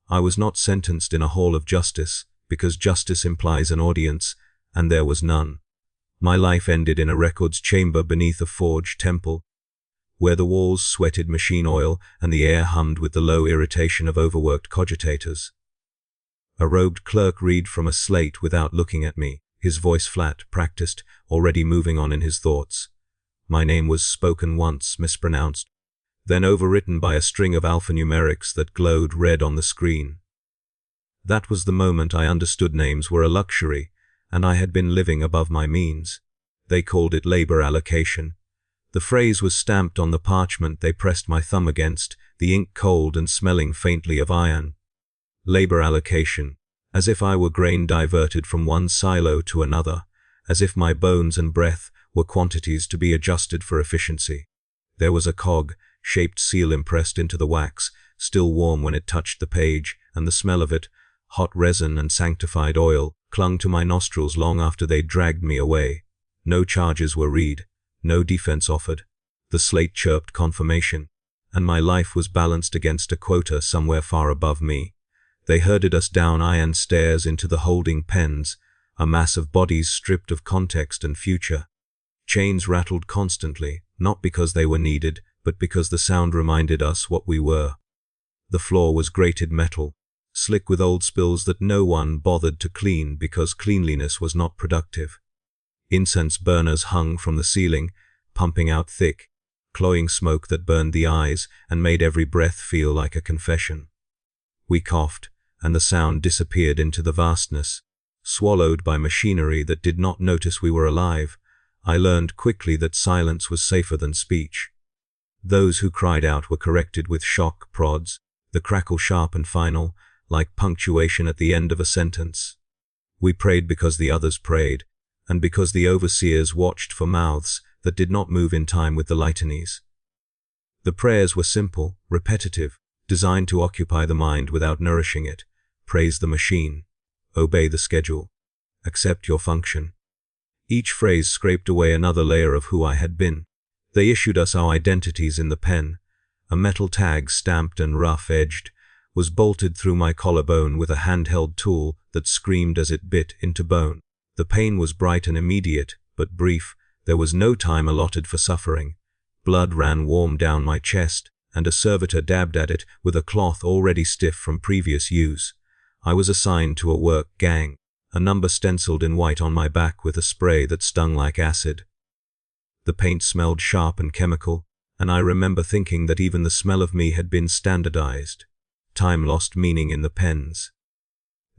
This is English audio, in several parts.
I was not sentenced in a hall of justice, because justice implies an audience, and there was none. My life ended in a records chamber beneath a forge temple, where the walls sweated machine oil and the air hummed with the low irritation of overworked cogitators. A robed clerk read from a slate without looking at me, his voice flat, practiced, already moving on in his thoughts. My name was spoken once, mispronounced, then overwritten by a string of alphanumerics that glowed red on the screen. That was the moment I understood names were a luxury, and I had been living above my means. They called it labor allocation. The phrase was stamped on the parchment they pressed my thumb against, the ink cold and smelling faintly of iron. Labor allocation, as if I were grain diverted from one silo to another, as if my bones and breath were quantities to be adjusted for efficiency. There was a cog-shaped seal impressed into the wax, still warm when it touched the page, and the smell of it, hot resin and sanctified oil, clung to my nostrils long after they dragged me away. No charges were read, no defense offered. The slate chirped confirmation, and my life was balanced against a quota somewhere far above me. They herded us down iron stairs into the holding pens, a mass of bodies stripped of context and future. Chains rattled constantly, not because they were needed, but because the sound reminded us what we were. The floor was grated metal, slick with old spills that no one bothered to clean because cleanliness was not productive. Incense burners hung from the ceiling, pumping out thick, cloying smoke that burned the eyes and made every breath feel like a confession. We coughed, and the sound disappeared into the vastness, swallowed by machinery that did not notice we were alive. I learned quickly that silence was safer than speech. Those who cried out were corrected with shock prods, the crackle sharp and final, like punctuation at the end of a sentence. We prayed because the others prayed, and because the overseers watched for mouths that did not move in time with the litanies. The prayers were simple, repetitive, designed to occupy the mind without nourishing it. Praise the machine. Obey the schedule. Accept your function. Each phrase scraped away another layer of who I had been. They issued us our identities in the pen. A metal tag, stamped and rough-edged, was bolted through my collarbone with a handheld tool that screamed as it bit into bone. The pain was bright and immediate, but brief. There was no time allotted for suffering. Blood ran warm down my chest, and a servitor dabbed at it with a cloth already stiff from previous use. I was assigned to a work gang, a number stenciled in white on my back with a spray that stung like acid. The paint smelled sharp and chemical, and I remember thinking that even the smell of me had been standardized. Time lost meaning in the pens.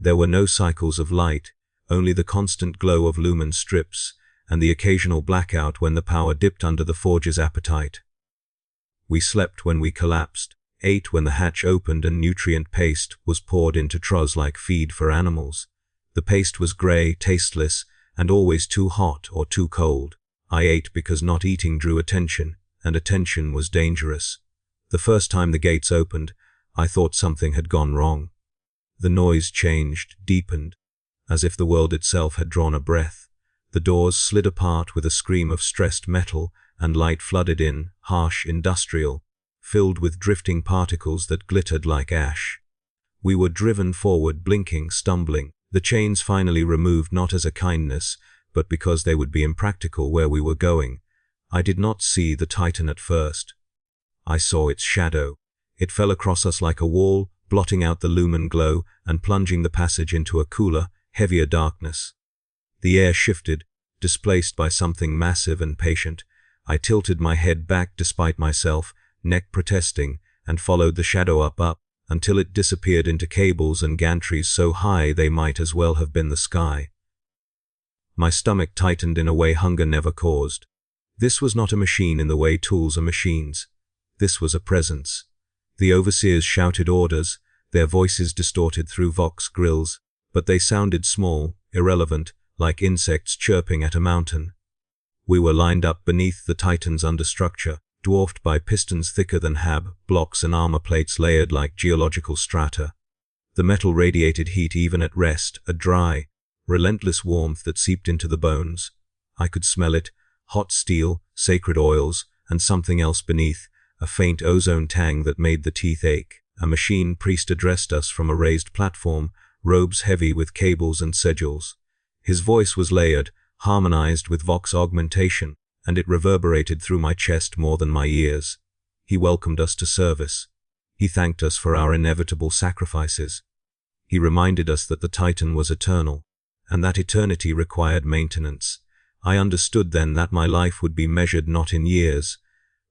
There were no cycles of light, only the constant glow of lumen strips, and the occasional blackout when the power dipped under the forge's appetite. We slept when we collapsed, ate when the hatch opened and nutrient paste was poured into troughs like feed for animals. The paste was grey, tasteless, and always too hot or too cold. I ate because not eating drew attention, and attention was dangerous. The first time the gates opened, I thought something had gone wrong. The noise changed, deepened, as if the world itself had drawn a breath. The doors slid apart with a scream of stressed metal, and light flooded in, harsh, industrial, filled with drifting particles that glittered like ash. We were driven forward, blinking, stumbling, the chains finally removed not as a kindness, but because they would be impractical where we were going. I did not see the Titan at first. I saw its shadow. It fell across us like a wall, blotting out the lumen glow and plunging the passage into a cooler, heavier darkness. The air shifted, displaced by something massive and patient. I tilted my head back despite myself, neck protesting, and followed the shadow up, until it disappeared into cables and gantries so high they might as well have been the sky. My stomach tightened in a way hunger never caused. This was not a machine in the way tools are machines. This was a presence. The overseers shouted orders, their voices distorted through vox grills, but they sounded small, irrelevant, like insects chirping at a mountain. We were lined up beneath the Titan's understructure, dwarfed by pistons thicker than hab, blocks and armor plates layered like geological strata. The metal radiated heat even at rest, a dry, relentless warmth that seeped into the bones. I could smell it, hot steel, sacred oils, and something else beneath, a faint ozone tang that made the teeth ache. A machine priest addressed us from a raised platform, robes heavy with cables and sigils. His voice was layered, harmonized with vox augmentation, and it reverberated through my chest more than my ears. He welcomed us to service. He thanked us for our inevitable sacrifices. He reminded us that the Titan was eternal, and that eternity required maintenance. I understood then that my life would be measured not in years,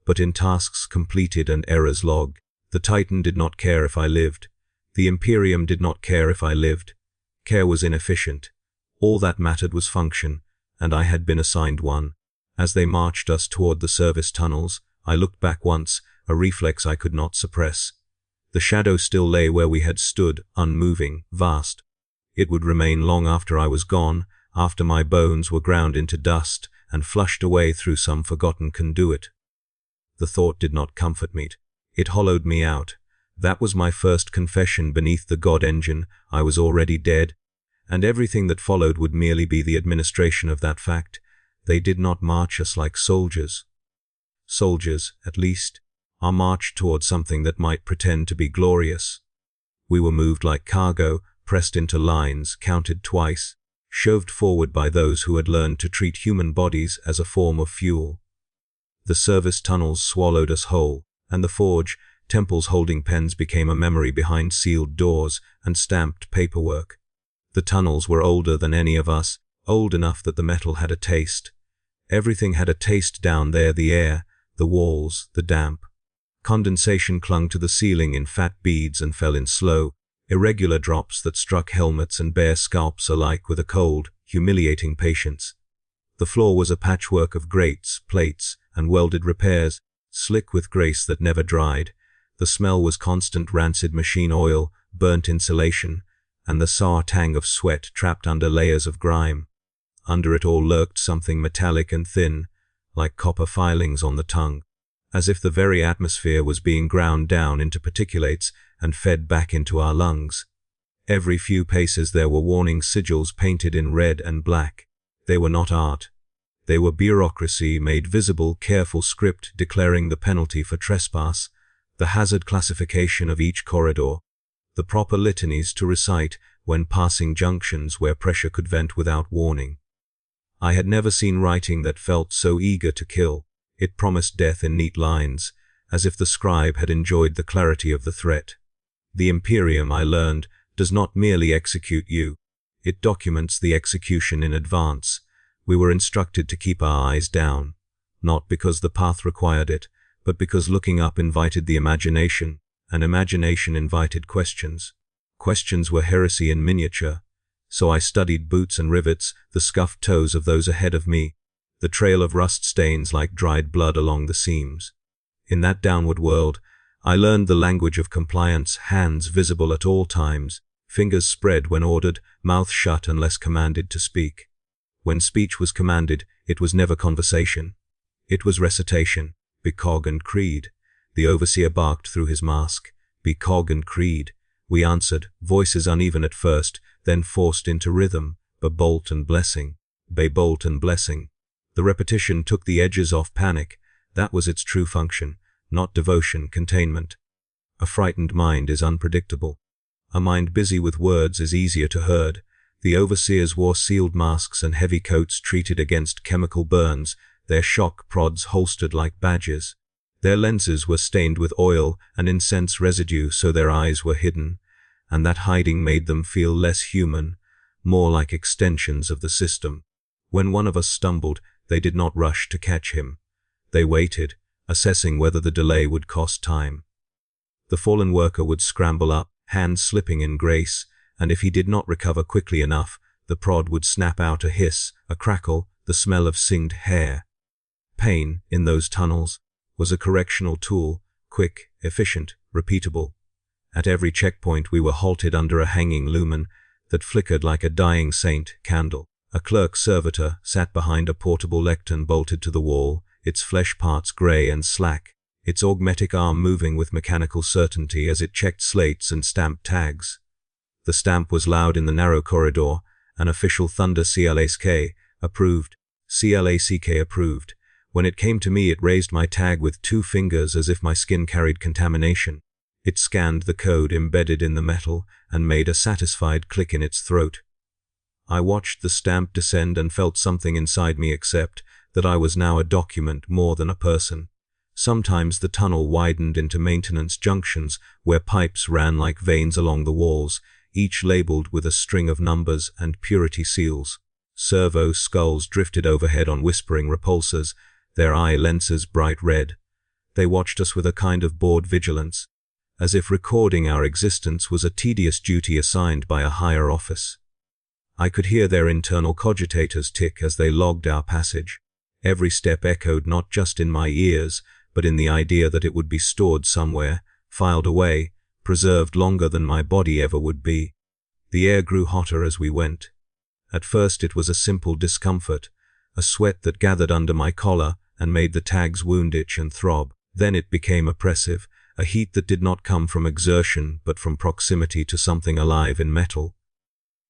but in tasks completed and errors logged. The Titan did not care if I lived. The Imperium did not care if I lived. Care was inefficient. All that mattered was function, and I had been assigned one. As they marched us toward the service tunnels, I looked back once, a reflex I could not suppress. The shadow still lay where we had stood, unmoving, vast. It would remain long after I was gone, after my bones were ground into dust and flushed away through some forgotten conduit. The thought did not comfort me. It hollowed me out. That was my first confession beneath the God engine. I was already dead, and everything that followed would merely be the administration of that fact. They did not march us like soldiers. Soldiers, at least, are marched toward something that might pretend to be glorious. We were moved like cargo, pressed into lines, counted twice, shoved forward by those who had learned to treat human bodies as a form of fuel. The service tunnels swallowed us whole, and the forge, temples holding pens became a memory behind sealed doors and stamped paperwork. The tunnels were older than any of us, old enough that the metal had a taste. Everything had a taste down there, the air, the walls, the damp. Condensation clung to the ceiling in fat beads and fell in slow, irregular drops that struck helmets and bare scalps alike with a cold, humiliating patience. The floor was a patchwork of grates, plates, and welded repairs, slick with grace that never dried. The smell was constant rancid machine oil, burnt insulation, and the sour tang of sweat trapped under layers of grime. Under it all lurked something metallic and thin, like copper filings on the tongue, as if the very atmosphere was being ground down into particulates and fed back into our lungs. Every few paces there were warning sigils painted in red and black. They were not art. They were bureaucracy made visible, careful script declaring the penalty for trespass, the hazard classification of each corridor, the proper litanies to recite when passing junctions where pressure could vent without warning. I had never seen writing that felt so eager to kill. It promised death in neat lines, as if the scribe had enjoyed the clarity of the threat. The Imperium, I learned, does not merely execute you. It documents the execution in advance. We were instructed to keep our eyes down, not because the path required it, but because looking up invited the imagination, and imagination invited questions. Questions were heresy in miniature. So I studied boots and rivets, the scuffed toes of those ahead of me, the trail of rust stains like dried blood along the seams. In that downward world, I learned the language of compliance, hands visible at all times, fingers spread when ordered, mouth shut unless commanded to speak. When speech was commanded, it was never conversation. It was recitation, becog and creed. The overseer barked through his mask, becog and creed. We answered, voices uneven at first, then forced into rhythm, Babolt and blessing, Babolt and blessing. The repetition took the edges off panic. That was its true function, not devotion, containment. A frightened mind is unpredictable. A mind busy with words is easier to herd. The overseers wore sealed masks and heavy coats treated against chemical burns, their shock prods holstered like badges. Their lenses were stained with oil and incense residue so their eyes were hidden, and that hiding made them feel less human, more like extensions of the system. When one of us stumbled, they did not rush to catch him. They waited, assessing whether the delay would cost time. The fallen worker would scramble up, hands slipping in grace, and if he did not recover quickly enough, the prod would snap out a hiss, a crackle, the smell of singed hair. Pain, in those tunnels, was a correctional tool, quick, efficient, repeatable. At every checkpoint we were halted under a hanging lumen that flickered like a dying saint candle. A clerk servitor sat behind a portable lectern bolted to the wall, its flesh parts grey and slack, its augmetic arm moving with mechanical certainty as it checked slates and stamped tags. The stamp was loud in the narrow corridor, an official thunder CLACK approved, CLACK approved. When it came to me, it raised my tag with 2 fingers as if my skin carried contamination. It scanned the code embedded in the metal and made a satisfied click in its throat. I watched the stamp descend and felt something inside me accept that I was now a document more than a person. Sometimes the tunnel widened into maintenance junctions where pipes ran like veins along the walls, each labeled with a string of numbers and purity seals. Servo skulls drifted overhead on whispering repulsors, their eye lenses bright red. They watched us with a kind of bored vigilance, as if recording our existence was a tedious duty assigned by a higher office. I could hear their internal cogitators tick as they logged our passage. Every step echoed not just in my ears, but in the idea that it would be stored somewhere, filed away, preserved longer than my body ever would be. The air grew hotter as we went. At first it was a simple discomfort, a sweat that gathered under my collar and made the tags wound itch and throb. Then it became oppressive, a heat that did not come from exertion but from proximity to something alive in metal.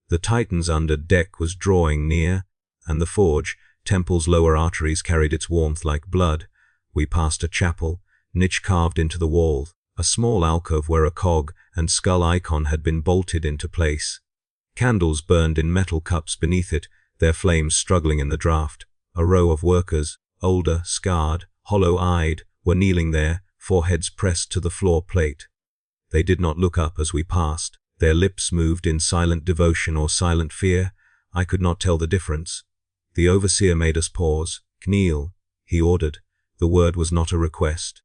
The Titan's under deck was drawing near, and the forge, Temple's lower arteries carried its warmth like blood. We passed a chapel, niche carved into the wall, a small alcove where a cog and skull icon had been bolted into place. Candles burned in metal cups beneath it, their flames struggling in the draught. A row of workers, older, scarred, hollow-eyed, were kneeling there, foreheads pressed to the floor plate. They did not look up as we passed. Their lips moved in silent devotion or silent fear. I could not tell the difference. The overseer made us pause. "Kneel," he ordered. The word was not a request.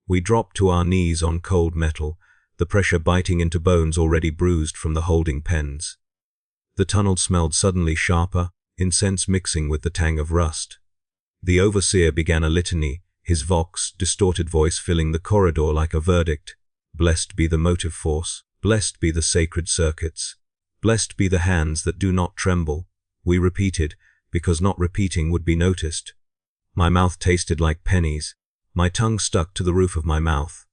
We dropped to our knees on cold metal, the pressure biting into bones already bruised from the holding pens. The tunnel smelled suddenly sharper, incense mixing with the tang of rust. The overseer began a litany, his vox, distorted voice filling the corridor like a verdict. "Blessed be the motive force. Blessed be the sacred circuits. Blessed be the hands that do not tremble." We repeated, because not repeating would be noticed. My mouth tasted like pennies. My tongue stuck to the roof of my mouth.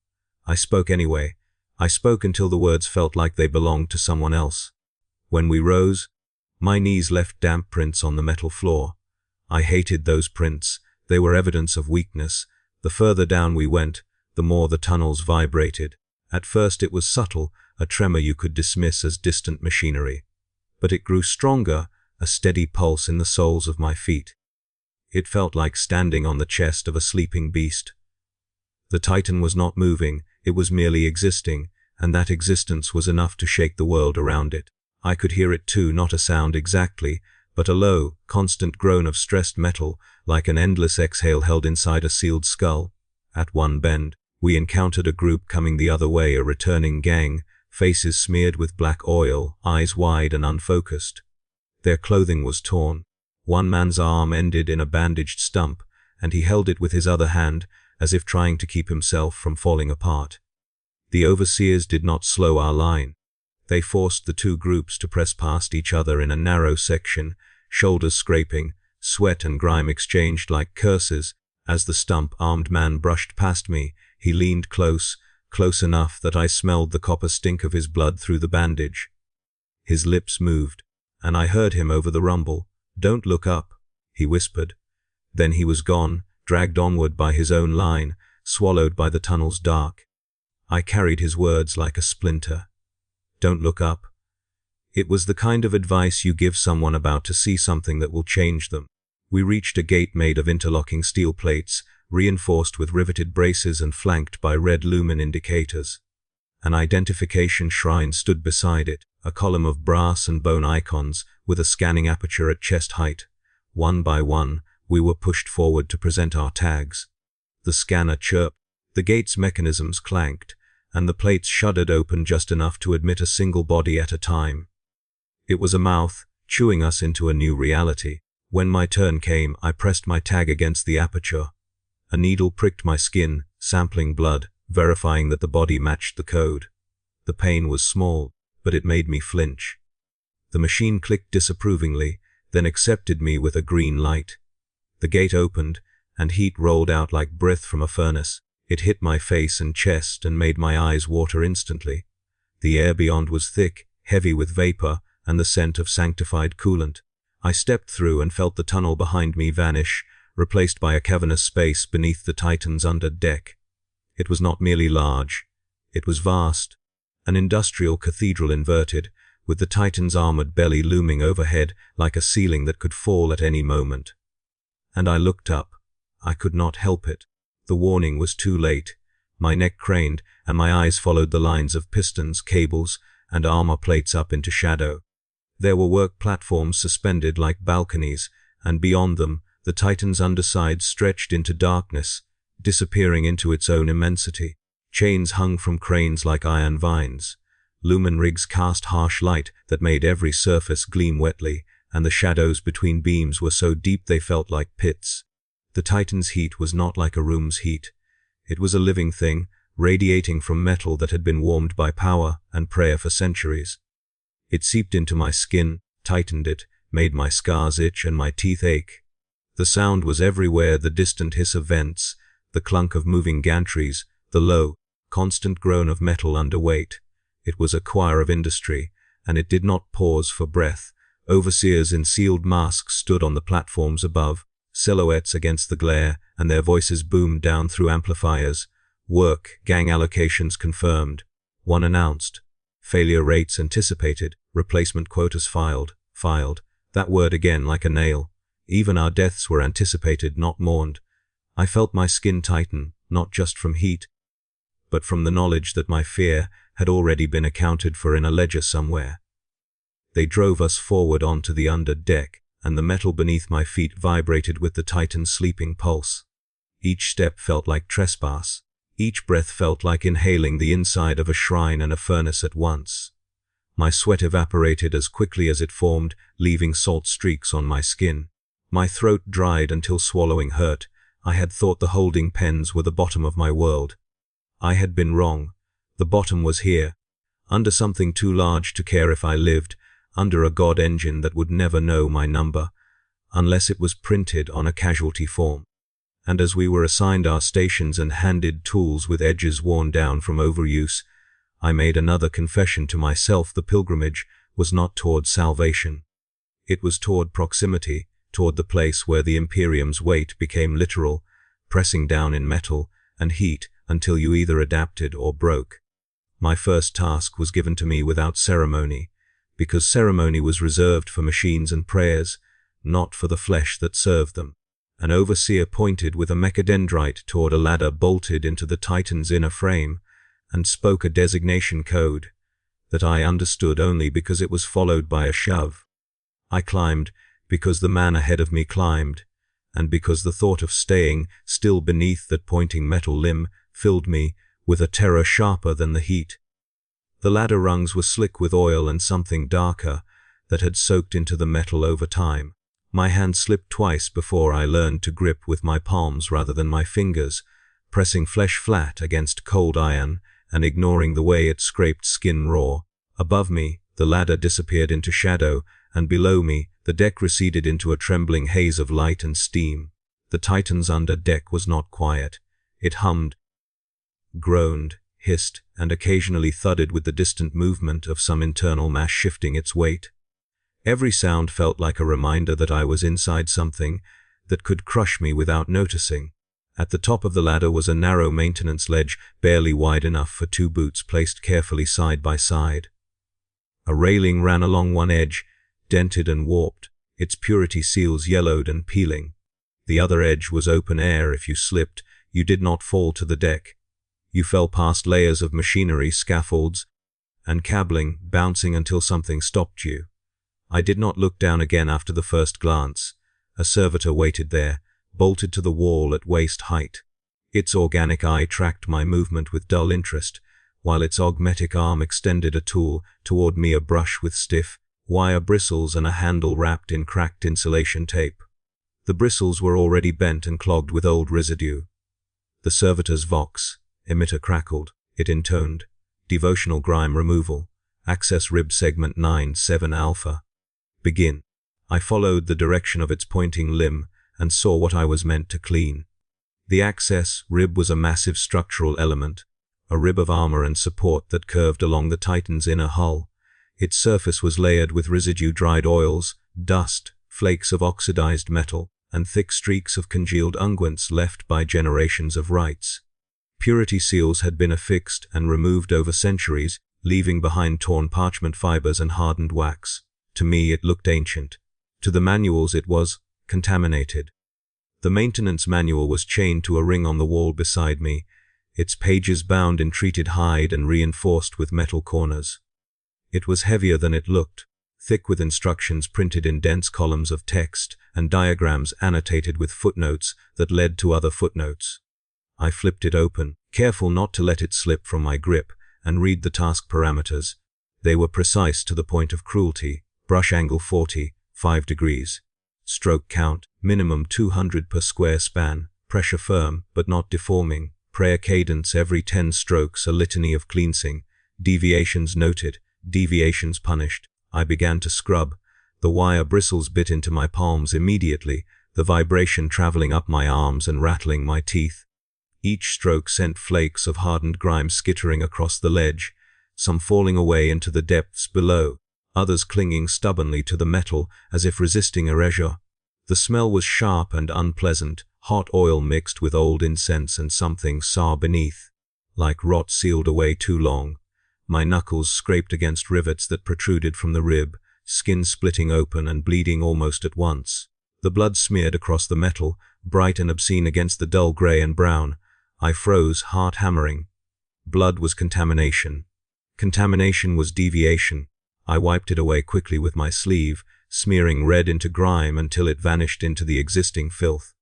I spoke anyway. I spoke until the words felt like they belonged to someone else. When we rose, my knees left damp prints on the metal floor. I hated those prints. They were evidence of weakness. The further down we went, the more the tunnels vibrated. At first it was subtle, a tremor you could dismiss as distant machinery. But it grew stronger, a steady pulse in the soles of my feet. It felt like standing on the chest of a sleeping beast. The Titan was not moving, it was merely existing, and that existence was enough to shake the world around it. I could hear it too, not a sound exactly, but a low, constant groan of stressed metal, like an endless exhale held inside a sealed skull. At one bend, we encountered a group coming the other way, a returning gang, faces smeared with black oil, eyes wide and unfocused. Their clothing was torn. One man's arm ended in a bandaged stump, and he held it with his other hand, as if trying to keep himself from falling apart. The overseers did not slow our line. They forced the two groups to press past each other in a narrow section, shoulders scraping, sweat and grime exchanged like curses. As the stump-armed man brushed past me, he leaned close, close enough that I smelled the copper stink of his blood through the bandage. His lips moved, and I heard him over the rumble. "Don't look up," he whispered. Then he was gone, dragged onward by his own line, swallowed by the tunnel's dark. I carried his words like a splinter. Don't look up. It was the kind of advice you give someone about to see something that will change them. We reached a gate made of interlocking steel plates, reinforced with riveted braces and flanked by red lumen indicators. An identification shrine stood beside it, a column of brass and bone icons with a scanning aperture at chest height. One by one, we were pushed forward to present our tags. The scanner chirped, the gate's mechanisms clanked, and the plates shuddered open just enough to admit a single body at a time. It was a mouth, chewing us into a new reality. When my turn came, I pressed my tag against the aperture. A needle pricked my skin, sampling blood, verifying that the body matched the code. The pain was small, but it made me flinch. The machine clicked disapprovingly, then accepted me with a green light. The gate opened, and heat rolled out like breath from a furnace. It hit my face and chest and made my eyes water instantly. The air beyond was thick, heavy with vapor, and the scent of sanctified coolant. I stepped through and felt the tunnel behind me vanish, replaced by a cavernous space beneath the Titan's under deck. It was not merely large. It was vast, an industrial cathedral inverted, with the Titan's armored belly looming overhead like a ceiling that could fall at any moment. And I looked up. I could not help it. The warning was too late. My neck craned, and my eyes followed the lines of pistons, cables, and armor plates up into shadow. There were work platforms suspended like balconies, and beyond them, the Titan's underside stretched into darkness, disappearing into its own immensity. Chains hung from cranes like iron vines. Lumen rigs cast harsh light that made every surface gleam wetly, and the shadows between beams were so deep they felt like pits. The Titan's heat was not like a room's heat. It was a living thing, radiating from metal that had been warmed by power and prayer for centuries. It seeped into my skin, tightened it, made my scars itch and my teeth ache. The sound was everywhere, the distant hiss of vents, the clunk of moving gantries, the low, constant groan of metal under weight. It was a choir of industry, and it did not pause for breath. Overseers in sealed masks stood on the platforms above, silhouettes against the glare, and their voices boomed down through amplifiers. Work, gang allocations confirmed. One announced. Failure rates anticipated. Replacement quotas filed. That word again like a nail. Even our deaths were anticipated, not mourned. I felt my skin tighten, not just from heat, but from the knowledge that my fear had already been accounted for in a ledger somewhere. They drove us forward onto the under deck, and the metal beneath my feet vibrated with the Titan's sleeping pulse. Each step felt like trespass. Each breath felt like inhaling the inside of a shrine and a furnace at once. My sweat evaporated as quickly as it formed, leaving salt streaks on my skin. My throat dried until swallowing hurt. I had thought the holding pens were the bottom of my world. I had been wrong. The bottom was here, under something too large to care if I lived, under a god engine that would never know my number, unless it was printed on a casualty form. And as we were assigned our stations and handed tools with edges worn down from overuse, I made another confession to myself. The pilgrimage was not toward salvation. It was toward proximity, toward the place where the Imperium's weight became literal, pressing down in metal and heat until you either adapted or broke. My first task was given to me without ceremony, because ceremony was reserved for machines and prayers, not for the flesh that served them. An overseer pointed with a mechadendrite toward a ladder bolted into the Titan's inner frame, and spoke a designation code that I understood only because it was followed by a shove. I climbed because the man ahead of me climbed, and because the thought of staying still beneath that pointing metal limb filled me with a terror sharper than the heat. The ladder rungs were slick with oil and something darker that had soaked into the metal over time. My hand slipped twice before I learned to grip with my palms rather than my fingers, pressing flesh flat against cold iron and ignoring the way it scraped skin raw. Above me, the ladder disappeared into shadow, and below me, the deck receded into a trembling haze of light and steam. The Titan's under deck was not quiet. It hummed, groaned, hissed, and occasionally thudded with the distant movement of some internal mass shifting its weight. Every sound felt like a reminder that I was inside something that could crush me without noticing. At the top of the ladder was a narrow maintenance ledge, barely wide enough for two boots placed carefully side by side. A railing ran along one edge, dented and warped, its purity seals yellowed and peeling. The other edge was open air. If you slipped, you did not fall to the deck. You fell past layers of machinery, scaffolds, and cabling, bouncing until something stopped you. I did not look down again after the first glance. A servitor waited there, bolted to the wall at waist height. Its organic eye tracked my movement with dull interest, while its augmetic arm extended a tool toward me, a brush with stiff, wire bristles and a handle wrapped in cracked insulation tape. The bristles were already bent and clogged with old residue. The servitor's vox emitter crackled. It intoned, "Devotional grime removal. Access rib segment 9-7 alpha. Begin." I followed the direction of its pointing limb and saw what I was meant to clean. The access rib was a massive structural element, a rib of armor and support that curved along the Titan's inner hull. Its surface was layered with residue-dried oils, dust, flakes of oxidized metal, and thick streaks of congealed unguents left by generations of rites. Purity seals had been affixed and removed over centuries, leaving behind torn parchment fibers and hardened wax. To me it looked ancient. To the manuals it was contaminated. The maintenance manual was chained to a ring on the wall beside me, its pages bound in treated hide and reinforced with metal corners. It was heavier than it looked, thick with instructions printed in dense columns of text and diagrams annotated with footnotes that led to other footnotes. I flipped it open, careful not to let it slip from my grip, and read the task parameters. They were precise to the point of cruelty. Brush angle 40, 5 degrees. Stroke count, minimum 200 per square span. Pressure firm, but not deforming. Prayer cadence every 10 strokes, a litany of cleansing. Deviations noted, deviations punished. I began to scrub. The wire bristles bit into my palms immediately, the vibration traveling up my arms and rattling my teeth. Each stroke sent flakes of hardened grime skittering across the ledge, some falling away into the depths below, others clinging stubbornly to the metal as if resisting erasure. The smell was sharp and unpleasant, hot oil mixed with old incense and something sour beneath, like rot sealed away too long. My knuckles scraped against rivets that protruded from the rib, skin splitting open and bleeding almost at once. The blood smeared across the metal, bright and obscene against the dull gray and brown. I froze, heart hammering. Blood was contamination. Contamination was deviation. I wiped it away quickly with my sleeve, smearing red into grime until it vanished into the existing filth.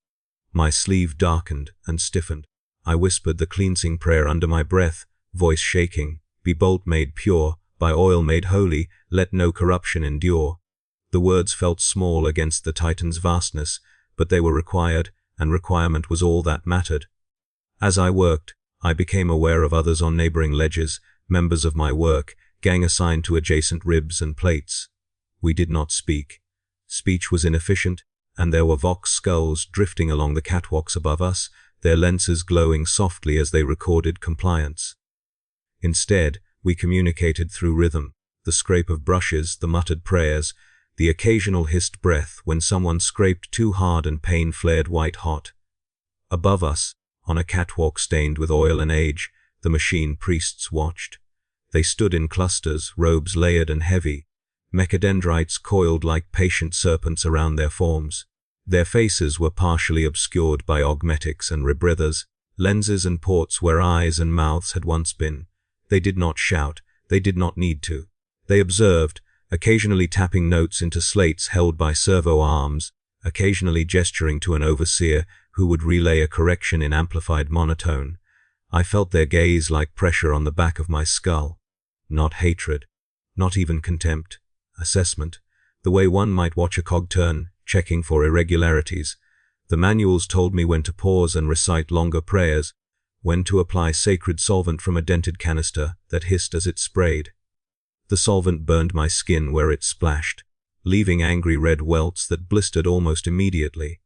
My sleeve darkened and stiffened. I whispered the cleansing prayer under my breath, voice shaking. Be bolt made pure, by oil made holy, let no corruption endure. The words felt small against the Titan's vastness, but they were required, and requirement was all that mattered. As I worked, I became aware of others on neighboring ledges, members of my work, gang assigned to adjacent ribs and plates. We did not speak. Speech was inefficient, and there were Vox skulls drifting along the catwalks above us, their lenses glowing softly as they recorded compliance. Instead, we communicated through rhythm, the scrape of brushes, the muttered prayers, the occasional hissed breath when someone scraped too hard and pain flared white-hot. Above us, on a catwalk stained with oil and age, the machine priests watched. They stood in clusters, robes layered and heavy, mechadendrites coiled like patient serpents around their forms. Their faces were partially obscured by augmetics and rebreathers, lenses and ports where eyes and mouths had once been. They did not shout, they did not need to. They observed, occasionally tapping notes into slates held by servo arms, occasionally gesturing to an overseer who would relay a correction in amplified monotone. I felt their gaze like pressure on the back of my skull. Not hatred, not even contempt. Assessment, the way one might watch a cog turn, checking for irregularities. The manuals told me when to pause and recite longer prayers, when to apply sacred solvent from a dented canister that hissed as it sprayed. The solvent burned my skin where it splashed, leaving angry red welts that blistered almost immediately.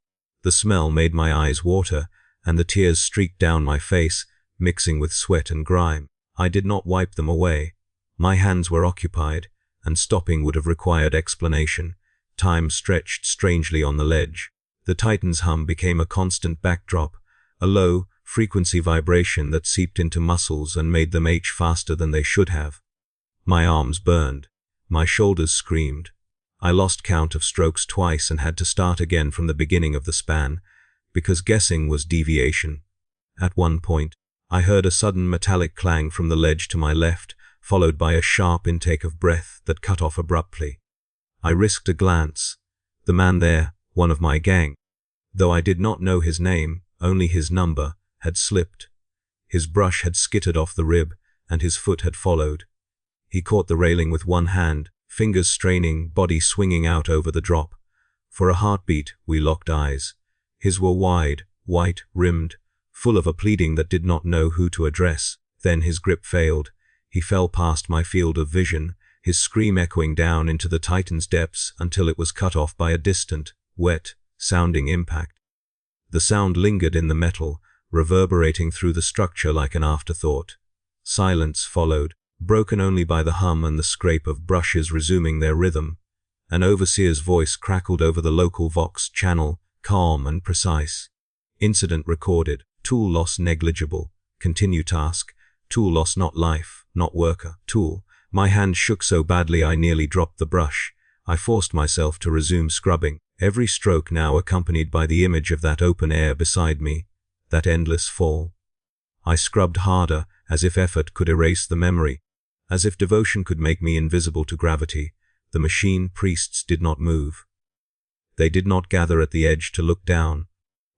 The smell made my eyes water, and the tears streaked down my face, mixing with sweat and grime. I did not wipe them away. My hands were occupied, and stopping would have required explanation. Time stretched strangely on the ledge. The Titan's hum became a constant backdrop, a low, frequency vibration that seeped into muscles and made them ache faster than they should have. My arms burned. My shoulders screamed. I lost count of strokes twice and had to start again from the beginning of the span, because guessing was deviation. At one point, I heard a sudden metallic clang from the ledge to my left, followed by a sharp intake of breath that cut off abruptly. I risked a glance. The man there, one of my gang, though I did not know his name, only his number, had slipped. His brush had skittered off the rib, and his foot had followed. He caught the railing with one hand, fingers straining, body swinging out over the drop. For a heartbeat, we locked eyes. His were wide, white, rimmed, full of a pleading that did not know who to address. Then his grip failed. He fell past my field of vision, his scream echoing down into the Titan's depths until it was cut off by a distant, wet, sounding impact. The sound lingered in the metal, reverberating through the structure like an afterthought. Silence followed, broken only by the hum and the scrape of brushes resuming their rhythm. An overseer's voice crackled over the local Vox channel, calm and precise. Incident recorded, tool loss negligible, Continue task. Tool loss, not life, not worker. Tool. My hand shook so badly I nearly dropped the brush. I forced myself to resume scrubbing, every stroke now accompanied by the image of that open air beside me, that endless fall. I scrubbed harder, as if effort could erase the memory, as if devotion could make me invisible to gravity. The machine priests did not move. They did not gather at the edge to look down.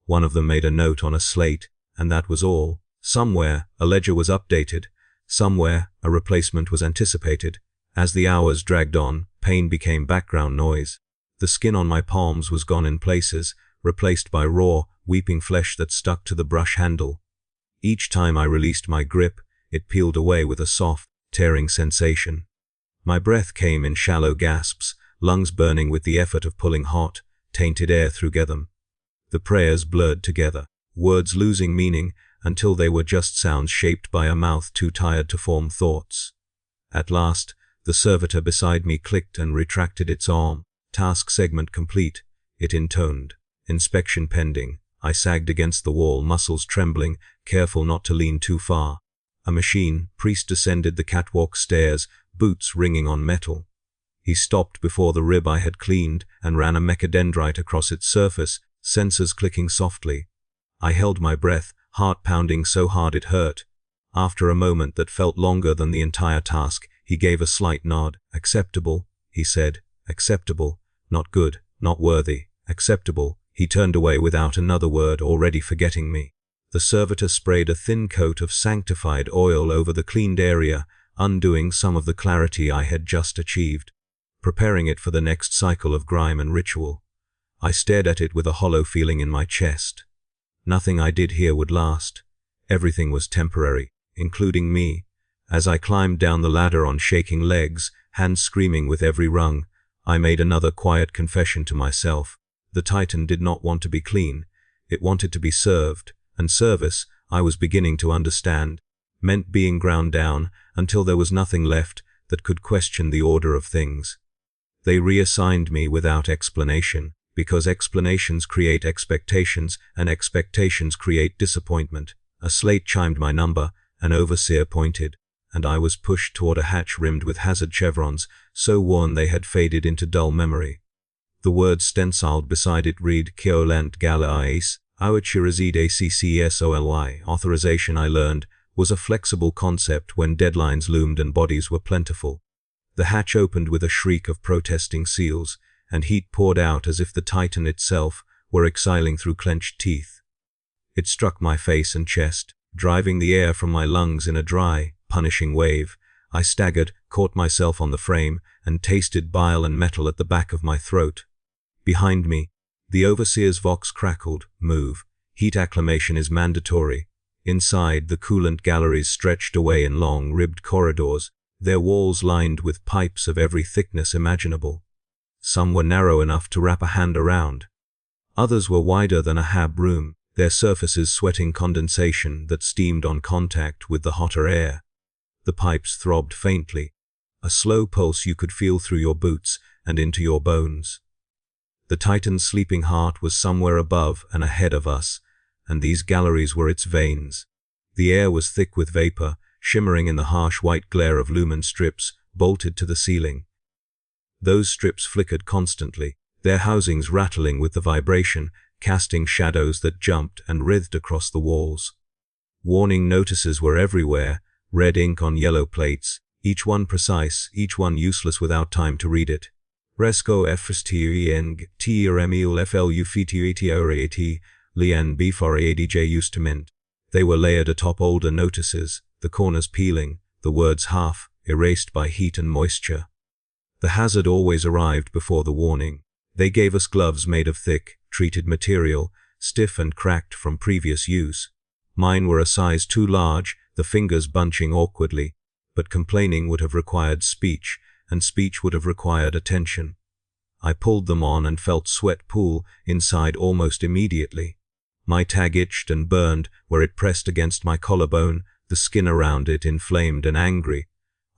One of them made a note on a slate, and that was all. Somewhere, a ledger was updated. Somewhere, a replacement was anticipated. As the hours dragged on, pain became background noise. The skin on my palms was gone in places, replaced by raw, weeping flesh that stuck to the brush handle. Each time I released my grip, it peeled away with a soft, tearing sensation. My breath came in shallow gasps, lungs burning with the effort of pulling hot, tainted air through them. The prayers blurred together, words losing meaning until they were just sounds shaped by a mouth too tired to form thoughts. At last, the servitor beside me clicked and retracted its arm. Task segment complete, it intoned. Inspection pending. I sagged against the wall, muscles trembling, careful not to lean too far. A machine priest descended the catwalk stairs, boots ringing on metal. He stopped before the rib I had cleaned and ran a mechadendrite across its surface, sensors clicking softly. I held my breath, heart pounding so hard it hurt. After a moment that felt longer than the entire task, he gave a slight nod. Acceptable, he said. Acceptable. Not good, not worthy. Acceptable. He turned away without another word, already forgetting me. The servitor sprayed a thin coat of sanctified oil over the cleaned area, undoing some of the clarity I had just achieved, preparing it for the next cycle of grime and ritual. I stared at it with a hollow feeling in my chest. Nothing I did here would last. Everything was temporary, including me. As I climbed down the ladder on shaking legs, hands screaming with every rung, I made another quiet confession to myself. The Titan did not want to be clean. It wanted to be served, and service, I was beginning to understand, meant being ground down until there was nothing left that could question the order of things. They reassigned me without explanation, because explanations create expectations, and expectations create disappointment. A slate chimed my number, an overseer pointed, and I was pushed toward a hatch rimmed with hazard chevrons, so worn they had faded into dull memory. The words stenciled beside it read Keolant Galais, Authorized ACCSOLY. Authorization, I learned, was a flexible concept when deadlines loomed and bodies were plentiful. The hatch opened with a shriek of protesting seals, and heat poured out as if the Titan itself were exhaling through clenched teeth. It struck my face and chest, driving the air from my lungs in a dry, punishing wave. I staggered, caught myself on the frame, and tasted bile and metal at the back of my throat. Behind me, the overseer's vox crackled. Move. Heat acclimation is mandatory. Inside, the coolant galleries stretched away in long, ribbed corridors, their walls lined with pipes of every thickness imaginable. Some were narrow enough to wrap a hand around. Others were wider than a hab room, their surfaces sweating condensation that steamed on contact with the hotter air. The pipes throbbed faintly, a slow pulse you could feel through your boots and into your bones. The Titan's sleeping heart was somewhere above and ahead of us, and these galleries were its veins. The air was thick with vapor, shimmering in the harsh white glare of lumen strips bolted to the ceiling. Those strips flickered constantly, their housings rattling with the vibration, casting shadows that jumped and writhed across the walls. Warning notices were everywhere, red ink on yellow plates, each one precise, each one useless without time to read it. Resco FSTENG, TRMEL FLUFTUATORAT, Lian B4ADJ used to mint. They were layered atop older notices, the corners peeling, the words half erased by heat and moisture. The hazard always arrived before the warning. They gave us gloves made of thick, treated material, stiff and cracked from previous use. Mine were a size too large, the fingers bunching awkwardly, but complaining would have required speech, and speech would have required attention. I pulled them on and felt sweat pool inside almost immediately. My tag itched and burned where it pressed against my collarbone, the skin around it inflamed and angry.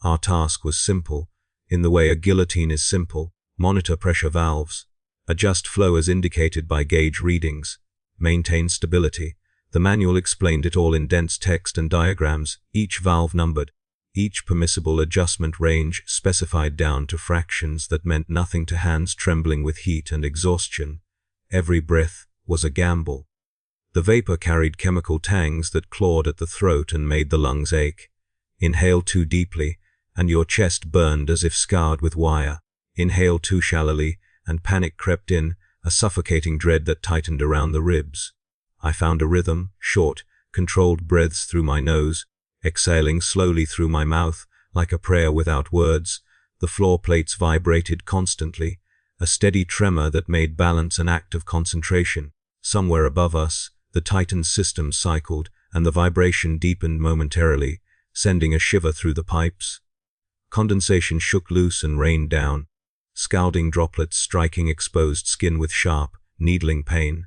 Our task was simple, in the way a guillotine is simple. Monitor pressure valves. Adjust flow as indicated by gauge readings. Maintain stability. The manual explained it all in dense text and diagrams, each valve numbered, each permissible adjustment range specified down to fractions that meant nothing to hands trembling with heat and exhaustion. Every breath was a gamble. The vapor carried chemical tangs that clawed at the throat and made the lungs ache. Inhale too deeply, and your chest burned as if scarred with wire. Inhale too shallowly, and panic crept in, a suffocating dread that tightened around the ribs. I found a rhythm, short, controlled breaths through my nose, exhaling slowly through my mouth, like a prayer without words. The floor plates vibrated constantly, a steady tremor that made balance an act of concentration. Somewhere above us, the Titan's system cycled, and the vibration deepened momentarily, sending a shiver through the pipes. Condensation shook loose and rained down, scalding droplets striking exposed skin with sharp, needling pain.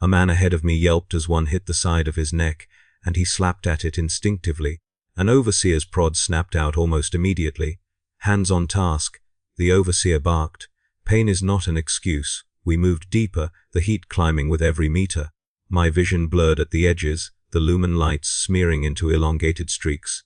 A man ahead of me yelped as one hit the side of his neck, and he slapped at it instinctively. An overseer's prod snapped out almost immediately. Hands on task, the overseer barked. Pain is not an excuse. We moved deeper, the heat climbing with every meter. My vision blurred at the edges, the lumen lights smearing into elongated streaks.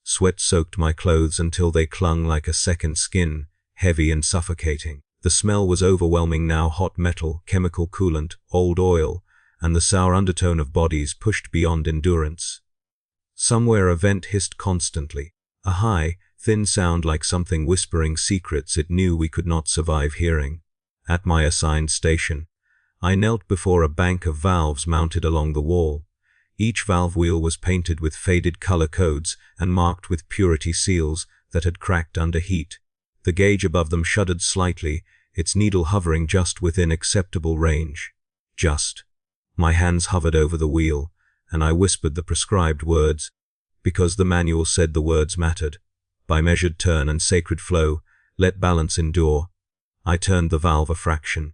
Sweat soaked my clothes until they clung like a second skin, heavy and suffocating. The smell was overwhelming now, hot metal, chemical coolant, old oil, and the sour undertone of bodies pushed beyond endurance. Somewhere a vent hissed constantly, a high, thin sound like something whispering secrets it knew we could not survive hearing. At my assigned station, I knelt before a bank of valves mounted along the wall. Each valve wheel was painted with faded color codes and marked with purity seals that had cracked under heat. The gauge above them shuddered slightly, its needle hovering just within acceptable range. Just. My hands hovered over the wheel, and I whispered the prescribed words, because the manual said the words mattered. By measured turn and sacred flow, let balance endure. I turned the valve a fraction.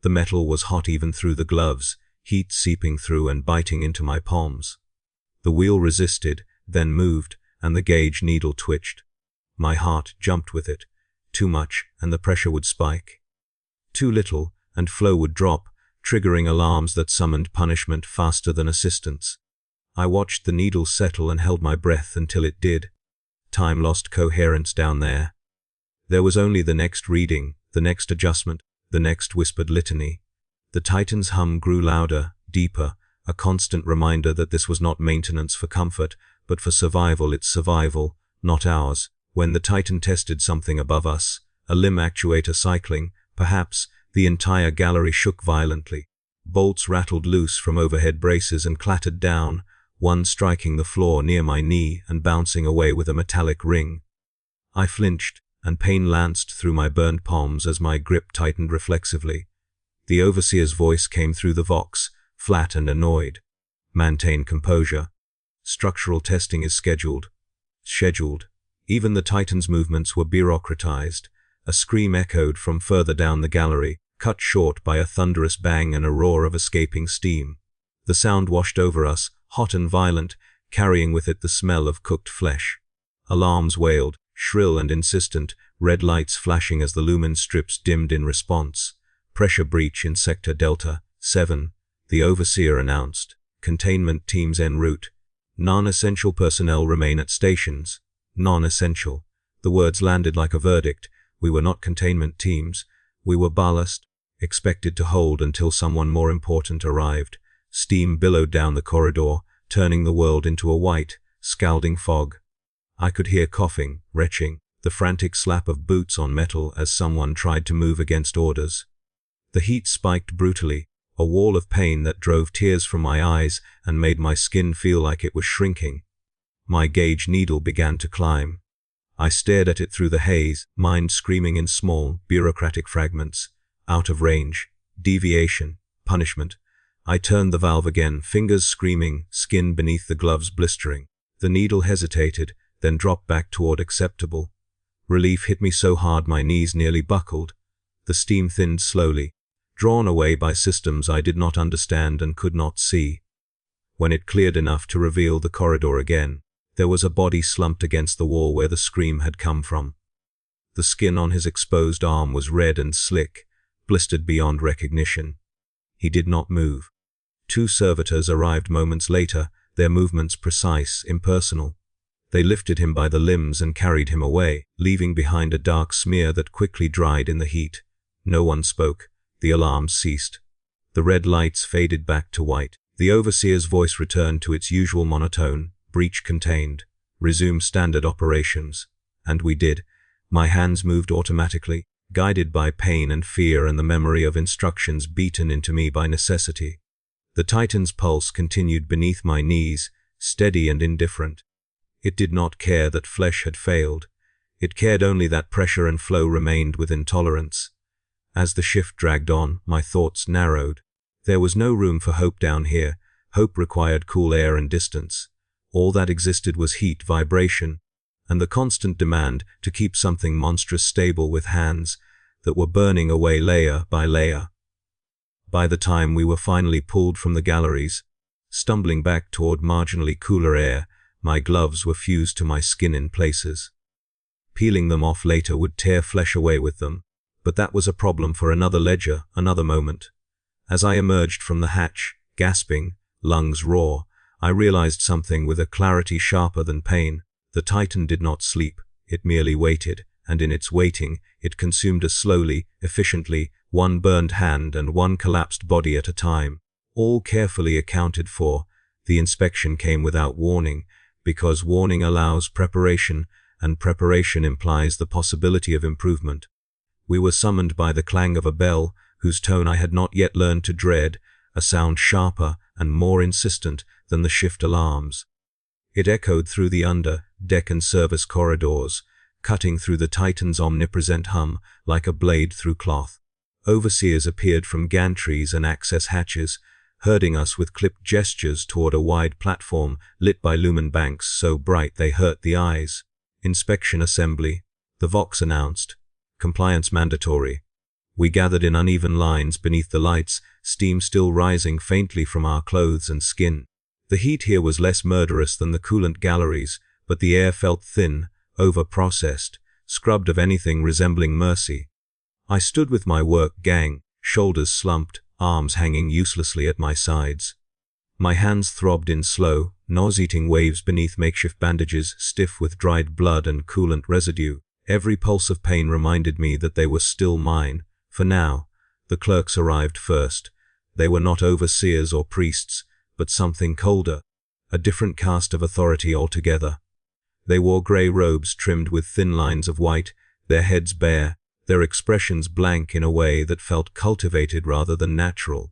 The metal was hot even through the gloves, heat seeping through and biting into my palms. The wheel resisted, then moved, and the gauge needle twitched. My heart jumped with it. Too much, and the pressure would spike. Too little, and flow would drop, triggering alarms that summoned punishment faster than assistance. I watched the needle settle and held my breath until it did. Time lost coherence down there. There was only the next reading, the next adjustment, the next whispered litany. The Titan's hum grew louder, deeper, a constant reminder that this was not maintenance for comfort, but for survival, its survival, not ours. When the Titan tested something above us, a limb actuator cycling, perhaps, the entire gallery shook violently. Bolts rattled loose from overhead braces and clattered down, one striking the floor near my knee and bouncing away with a metallic ring. I flinched, and pain lanced through my burned palms as my grip tightened reflexively. The overseer's voice came through the vox, flat and annoyed. Maintain composure. Structural testing is scheduled. Even the Titan's movements were bureaucratized. A scream echoed from further down the gallery, cut short by a thunderous bang and a roar of escaping steam. The sound washed over us, hot and violent, carrying with it the smell of cooked flesh. Alarms wailed, shrill and insistent, red lights flashing as the lumen strips dimmed in response. Pressure breach in Sector Delta 7, the overseer announced. Containment teams en route. Non-essential personnel remain at stations. Non-essential. The words landed like a verdict. We were not containment teams. We were ballast, expected to hold until someone more important arrived. Steam billowed down the corridor, turning the world into a white, scalding fog. I could hear coughing, retching, the frantic slap of boots on metal as someone tried to move against orders. The heat spiked brutally, a wall of pain that drove tears from my eyes and made my skin feel like it was shrinking. My gauge needle began to climb. I stared at it through the haze, mind screaming in small, bureaucratic fragments. Out of range. Deviation. Punishment. I turned the valve again, fingers screaming, skin beneath the gloves blistering. The needle hesitated, then dropped back toward acceptable. Relief hit me so hard my knees nearly buckled. The steam thinned slowly, drawn away by systems I did not understand and could not see. When it cleared enough to reveal the corridor again, there was a body slumped against the wall where the scream had come from. The skin on his exposed arm was red and slick, blistered beyond recognition. He did not move. 2 servitors arrived moments later, their movements precise, impersonal. They lifted him by the limbs and carried him away, leaving behind a dark smear that quickly dried in the heat. No one spoke. The alarms ceased. The red lights faded back to white. The overseer's voice returned to its usual monotone, breach contained. Resume standard operations. And we did. My hands moved automatically, guided by pain and fear and the memory of instructions beaten into me by necessity. The Titan's pulse continued beneath my knees, steady and indifferent. It did not care that flesh had failed. It cared only that pressure and flow remained within tolerance. As the shift dragged on, my thoughts narrowed. There was no room for hope down here. Hope required cool air and distance. All that existed was heat, vibration, and the constant demand to keep something monstrous stable with hands that were burning away layer by layer. By the time we were finally pulled from the galleries, stumbling back toward marginally cooler air, my gloves were fused to my skin in places. Peeling them off later would tear flesh away with them, but that was a problem for another ledger, another moment. As I emerged from the hatch, gasping, lungs raw, I realized something with a clarity sharper than pain. The Titan did not sleep, it merely waited, and in its waiting, it consumed us slowly, efficiently, one burned hand and one collapsed body at a time, all carefully accounted for. The inspection came without warning, because warning allows preparation, and preparation implies the possibility of improvement. We were summoned by the clang of a bell, whose tone I had not yet learned to dread, a sound sharper and more insistent than the shift alarms. It echoed through the under-deck and service corridors, cutting through the Titan's omnipresent hum like a blade through cloth. Overseers appeared from gantries and access hatches, herding us with clipped gestures toward a wide platform lit by lumen banks so bright they hurt the eyes. Inspection assembly, the Vox announced. Compliance mandatory. We gathered in uneven lines beneath the lights, steam still rising faintly from our clothes and skin. The heat here was less murderous than the coolant galleries, but the air felt thin, over-processed, scrubbed of anything resembling mercy. I stood with my work gang, shoulders slumped, arms hanging uselessly at my sides. My hands throbbed in slow, nauseating waves beneath makeshift bandages, stiff with dried blood and coolant residue. Every pulse of pain reminded me that they were still mine. For now, the clerks arrived first. They were not overseers or priests, but something colder, a different caste of authority altogether. They wore grey robes trimmed with thin lines of white, their heads bare, their expressions blank in a way that felt cultivated rather than natural.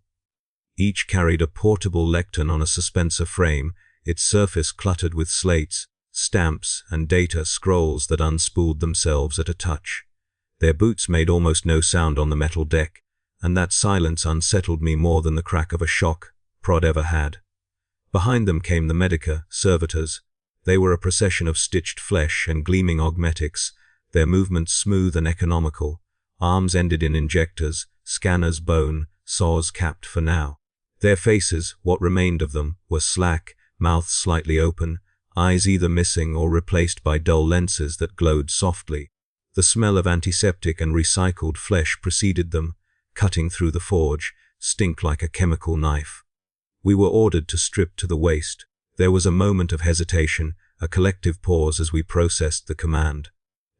Each carried a portable lectern on a suspensor frame, its surface cluttered with slates, stamps, and data scrolls that unspooled themselves at a touch. Their boots made almost no sound on the metal deck, and that silence unsettled me more than the crack of a shock prod ever had. Behind them came the medica, servitors. They were a procession of stitched flesh and gleaming augmetics, their movements smooth and economical. Arms ended in injectors, scanners bone, saws capped for now. Their faces, what remained of them, were slack, mouths slightly open, eyes either missing or replaced by dull lenses that glowed softly. The smell of antiseptic and recycled flesh preceded them, cutting through the forge, stink like a chemical knife. We were ordered to strip to the waist. There was a moment of hesitation, a collective pause as we processed the command.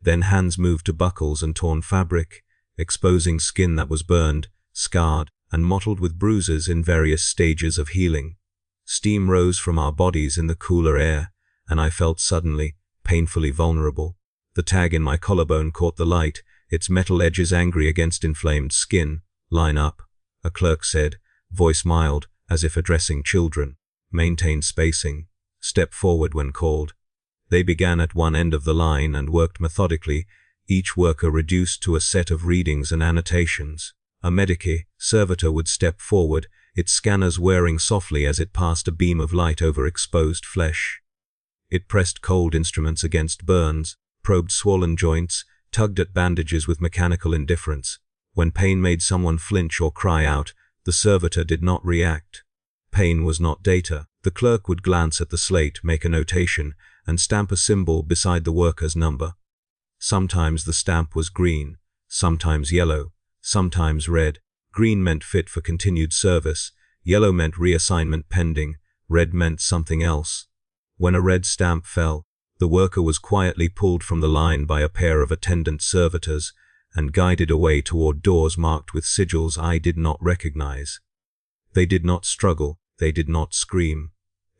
Then hands moved to buckles and torn fabric, exposing skin that was burned, scarred, and mottled with bruises in various stages of healing. Steam rose from our bodies in the cooler air, and I felt suddenly, painfully vulnerable. The tag in my collarbone caught the light, its metal edges angry against inflamed skin. "Line up," a clerk said, voice mild, as if addressing children. "Maintain spacing. Step forward when called." They began at one end of the line and worked methodically, each worker reduced to a set of readings and annotations. A medici, servitor would step forward, its scanners whirring softly as it passed a beam of light over exposed flesh. It pressed cold instruments against burns, probed swollen joints, tugged at bandages with mechanical indifference. When pain made someone flinch or cry out, the servitor did not react. Pain was not data. The clerk would glance at the slate, make a notation, and stamp a symbol beside the worker's number. Sometimes the stamp was green, sometimes yellow, sometimes red. Green meant fit for continued service, Yellow meant reassignment pending, red meant something else. When a red stamp fell, the worker was quietly pulled from the line by a pair of attendant servitors and guided away toward doors marked with sigils I did not recognize. They did not struggle, they did not scream.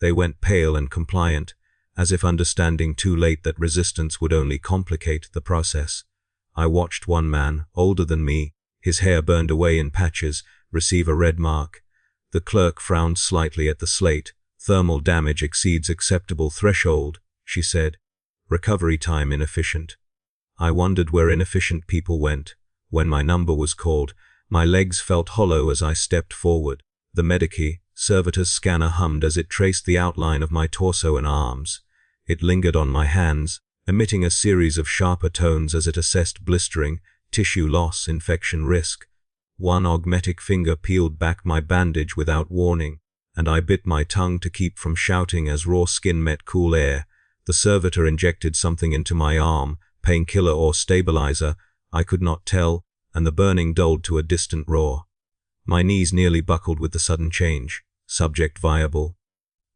They went pale and compliant, as if understanding too late that resistance would only complicate the process. I watched one man, older than me, his hair burned away in patches, receive a red mark. The clerk frowned slightly at the slate. "Thermal damage exceeds acceptable threshold," she said. "Recovery time inefficient." I wondered where inefficient people went. When my number was called, my legs felt hollow as I stepped forward. The Medici servitor's scanner hummed as it traced the outline of my torso and arms. It lingered on my hands, emitting a series of sharper tones as it assessed blistering, tissue loss, infection risk. One augmetic finger peeled back my bandage without warning, and I bit my tongue to keep from shouting as raw skin met cool air. The servitor injected something into my arm, painkiller or stabilizer, I could not tell, and the burning dulled to a distant roar. My knees nearly buckled with the sudden change. Subject viable.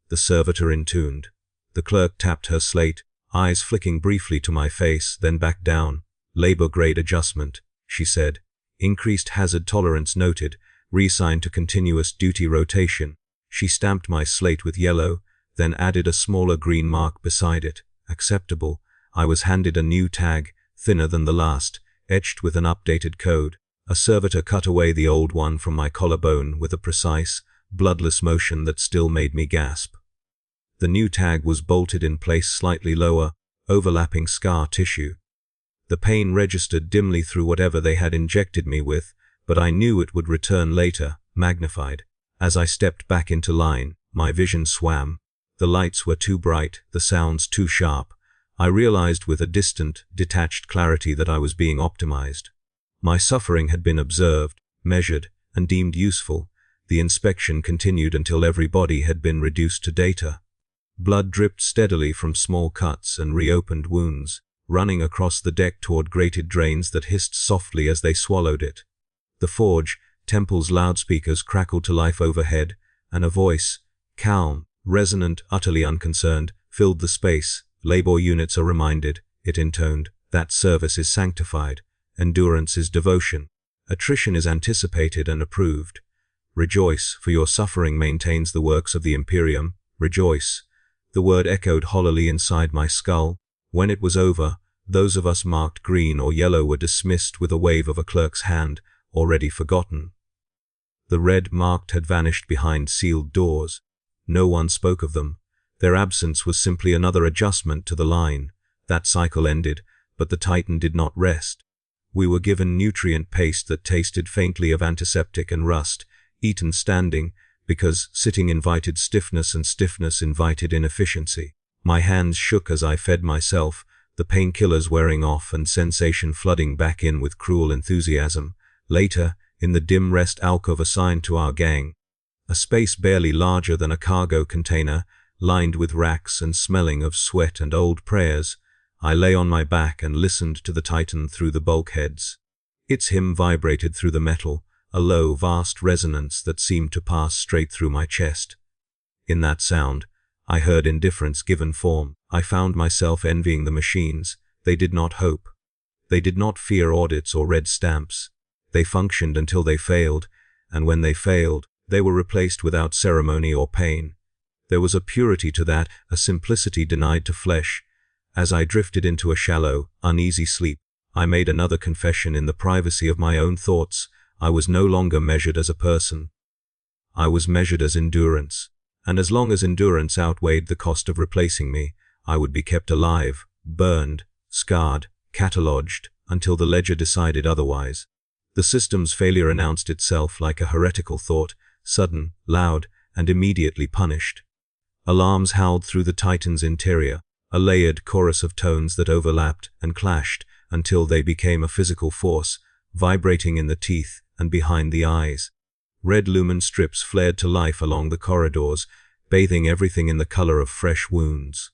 The servitor intuned. The clerk tapped her slate, eyes flicking briefly to my face, then back down. "Labor grade adjustment," she said. "Increased hazard tolerance noted. Reassigned to continuous duty rotation." She stamped my slate with yellow, then added a smaller green mark beside it. "Acceptable." I was handed a new tag, thinner than the last, etched with an updated code. A servitor cut away the old one from my collarbone with a precise, bloodless motion that still made me gasp. The new tag was bolted in place slightly lower, overlapping scar tissue. The pain registered dimly through whatever they had injected me with, but I knew it would return later, magnified. As I stepped back into line, my vision swam. The lights were too bright, the sounds too sharp. I realized with a distant, detached clarity that I was being optimized. My suffering had been observed, measured, and deemed useful. The inspection continued until every body had been reduced to data. Blood dripped steadily from small cuts and reopened wounds, running across the deck toward grated drains that hissed softly as they swallowed it. The forge, Temple's loudspeakers crackled to life overhead, and a voice, calm, resonant, utterly unconcerned, filled the space. "Labor units are reminded," it intoned, "that service is sanctified. Endurance is devotion. Attrition is anticipated and approved. Rejoice, for your suffering maintains the works of the Imperium. Rejoice." The word echoed hollowly inside my skull. When it was over, those of us marked green or yellow were dismissed with a wave of a clerk's hand, already forgotten. The red marked had vanished behind sealed doors. No one spoke of them. Their absence was simply another adjustment to the line. That cycle ended, but the Titan did not rest. We were given nutrient paste that tasted faintly of antiseptic and rust, eaten standing, because sitting invited stiffness and stiffness invited inefficiency. My hands shook as I fed myself, the painkillers wearing off and sensation flooding back in with cruel enthusiasm. Later, in the dim rest alcove assigned to our gang, a space barely larger than a cargo container, lined with racks and smelling of sweat and old prayers, I lay on my back and listened to the Titan through the bulkheads. Its hymn vibrated through the metal, a low, vast resonance that seemed to pass straight through my chest. In that sound, I heard indifference given form. I found myself envying the machines. They did not hope. They did not fear audits or red stamps. They functioned until they failed, and when they failed, they were replaced without ceremony or pain. There was a purity to that, a simplicity denied to flesh. As I drifted into a shallow, uneasy sleep, I made another confession in the privacy of my own thoughts. I was no longer measured as a person. I was measured as endurance. And as long as endurance outweighed the cost of replacing me, I would be kept alive, burned, scarred, catalogued, until the ledger decided otherwise. The system's failure announced itself like a heretical thought, sudden, loud, and immediately punished. Alarms howled through the Titan's interior, a layered chorus of tones that overlapped and clashed until they became a physical force, vibrating in the teeth and behind the eyes. Red lumen strips flared to life along the corridors, bathing everything in the color of fresh wounds.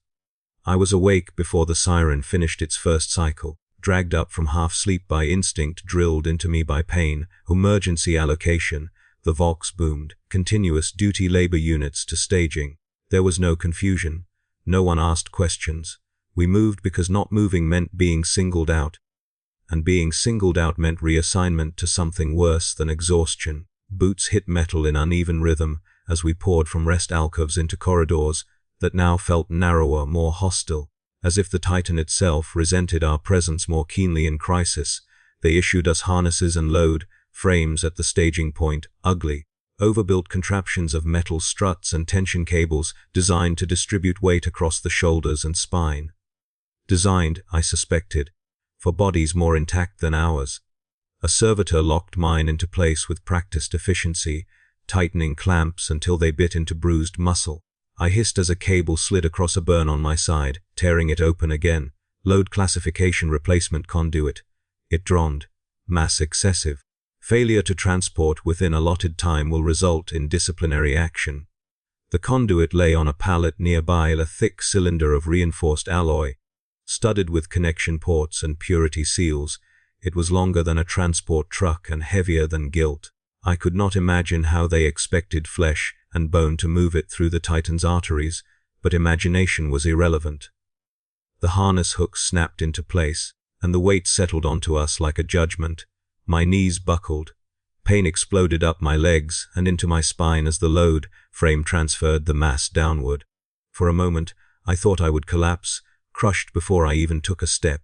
I was awake before the siren finished its first cycle, dragged up from half-sleep by instinct drilled into me by pain, emergency allocation, The Vox boomed, continuous duty labor units to staging. There was no confusion. No one asked questions. We moved because not moving meant being singled out. And being singled out meant reassignment to something worse than exhaustion. Boots hit metal in uneven rhythm as we poured from rest alcoves into corridors that now felt narrower, more hostile. As if the Titan itself resented our presence more keenly in crisis, they issued us harnesses and load frames at the staging point, ugly, overbuilt contraptions of metal struts and tension cables designed to distribute weight across the shoulders and spine. Designed, I suspected, for bodies more intact than ours. A servitor locked mine into place with practiced efficiency, tightening clamps until they bit into bruised muscle. I hissed as a cable slid across a burn on my side, tearing it open again. Load classification replacement conduit. It droned. Mass excessive. Failure to transport within allotted time will result in disciplinary action. The conduit lay on a pallet nearby, a thick cylinder of reinforced alloy. Studded with connection ports and purity seals, it was longer than a transport truck and heavier than guilt. I could not imagine how they expected flesh and bone to move it through the Titan's arteries, but imagination was irrelevant. The harness hooks snapped into place, and the weight settled onto us like a judgment. My knees buckled. Pain exploded up my legs and into my spine as the load frame transferred the mass downward. For a moment, I thought I would collapse, crushed before I even took a step.